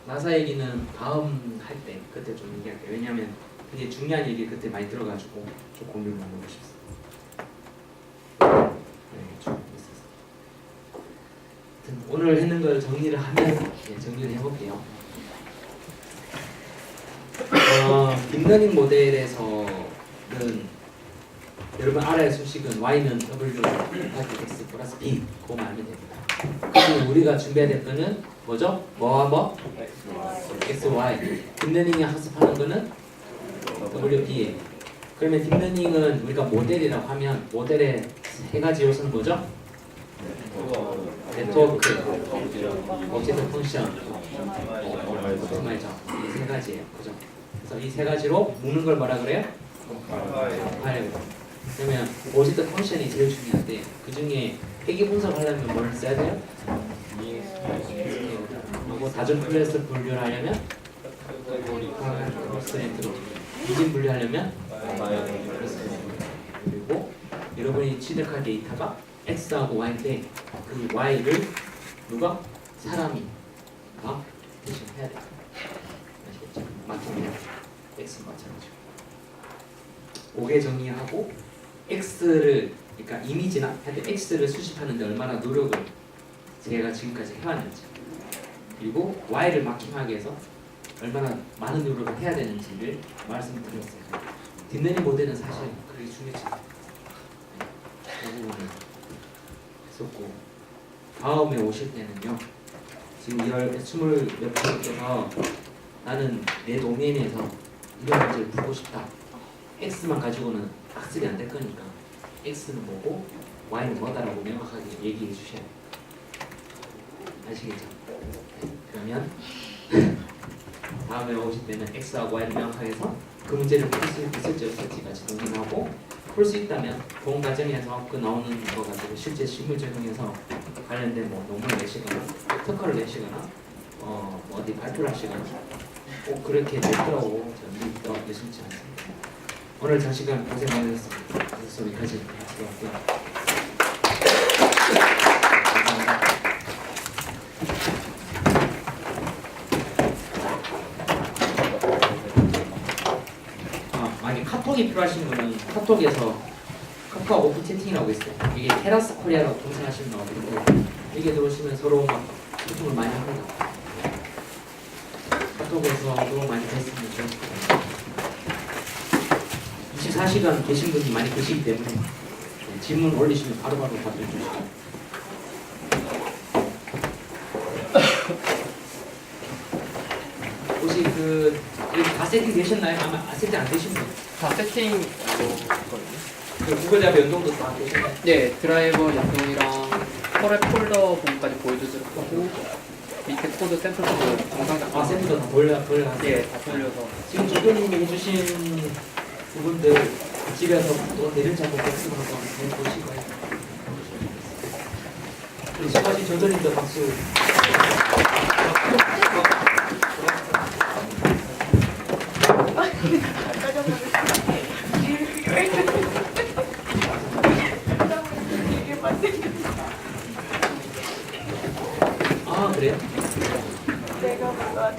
나사 얘기는 다음 할 때 그때 좀 얘기할게요. 왜냐하면 되게 중요한 얘기 그때 많이 들어가지고 좀 공유를 나누고 싶습니다. 네, 좀 있었어요. 오늘 했는 걸 정리를 하면 정리를 해볼게요. 딥러닝 모델에서는 여러분 알아야 할 수식은 y는 w 곱하기 x 플러스 b 그거만 알면 됩니다. 그러면 우리가 준비해야 될 거는 뭐죠? 뭐와 뭐? x, y. 딥러닝이 학습하는 거는 w, b. 그러면 딥러닝은 우리가 모델이라고 하면 모델의 세 가지 요소는 뭐죠? 네트워크, 오브젝트 펑션, 오토마이저. 이 세 가지예요. 그죠? 그래서 이 세 가지로 묶는 걸 뭐라 그래요? 파일. 그러면 오브젝트 펑션이 제일 중요한데 그 중에 회귀 분석하려면 뭘 써야 돼요? 그리고 다중 클래스 분류를 하려면 크로스네트로 이진 분류하려면 그리고 여러분이 취득할 데이터가 x하고 y인데 그 y를 누가? 사람이 대신해야 돼요. 아시겠죠? 맡기면 x 마찬가지고 5개 정리하고 x를 그러니까 이미지나 하여튼 x를 수집하는데 얼마나 노력을 제가 지금까지 해왔는지 그리고 y를 마킹하기 위해서 얼마나 많은 노력을 해야 되는지를 말씀드렸어요. 딥러닝 모델은 사실 그렇게 중요치 않아요. 그 부분을 했었고 다음에 오실 때는요 지금 20몇 분께서 나는 내 도메인에서 이런 문제를 풀고 싶다. X만 가지고는 학습이 안 될 거니까 X는 뭐고 Y는 뭐다라고 명확하게 얘기해 주셔야 돼요. 아시겠죠? 네. 그러면 다음에 오실 때는 X하고 Y를 명확하게 해서 그 문제를 풀 수 있을지 없을지 같이 논의하고 풀 수 있다면 본 과정에서 그 나오는 거 가지고 실제 실무 적용해서 관련된 뭐 논문을 내시거나 특허를 내시거나 어디 발표를 하시거나 꼭 그렇게 될 거라고 저는 믿어 의심치 않습니다. 오늘 장시간 고생 많으셨습니다. 그래서 여기까지 하도록 할게요. 감사합니다. 만약에 카톡이 필요하신 분은 카톡에서 카카오 오픈 채팅이라고 있어요. 이게 테라스 코리아라고 검색하시면 나오는데 여기에 들어오시면 서로 막 소통을 많이 합니다. 카톡에서도 많이 했으면 좋겠습니다. 24시간 계신 분이 많이 계시기 때문에 질문 올리시면 바로바로 답변 주시고 혹시 다 세팅 되셨나요? 아마 세팅 안 되신 분? 다 세팅 구글 잡 연동도 다 되셨나요? 네, 드라이버 연동이랑 폴더 부분까지 보여주도록 하고 밑에 코드 샘플 코드 정상 작성. 샘플도 다 돌려가세요. 네, 다 돌려서. 지금 조교님이 해주신 부분들 집에서 또 내릴 잡고 복습을 한번 해보시고요. 우리 수고하신 조교님도 박수. 아 그래요? 내가 뭐가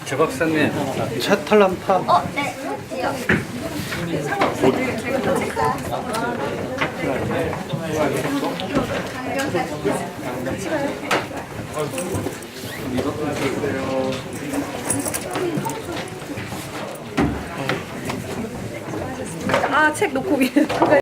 조 박사님, 첫 탈란파 네, 해요. 상관없어요. 제가 다 체크할게요. 책 놓고 위에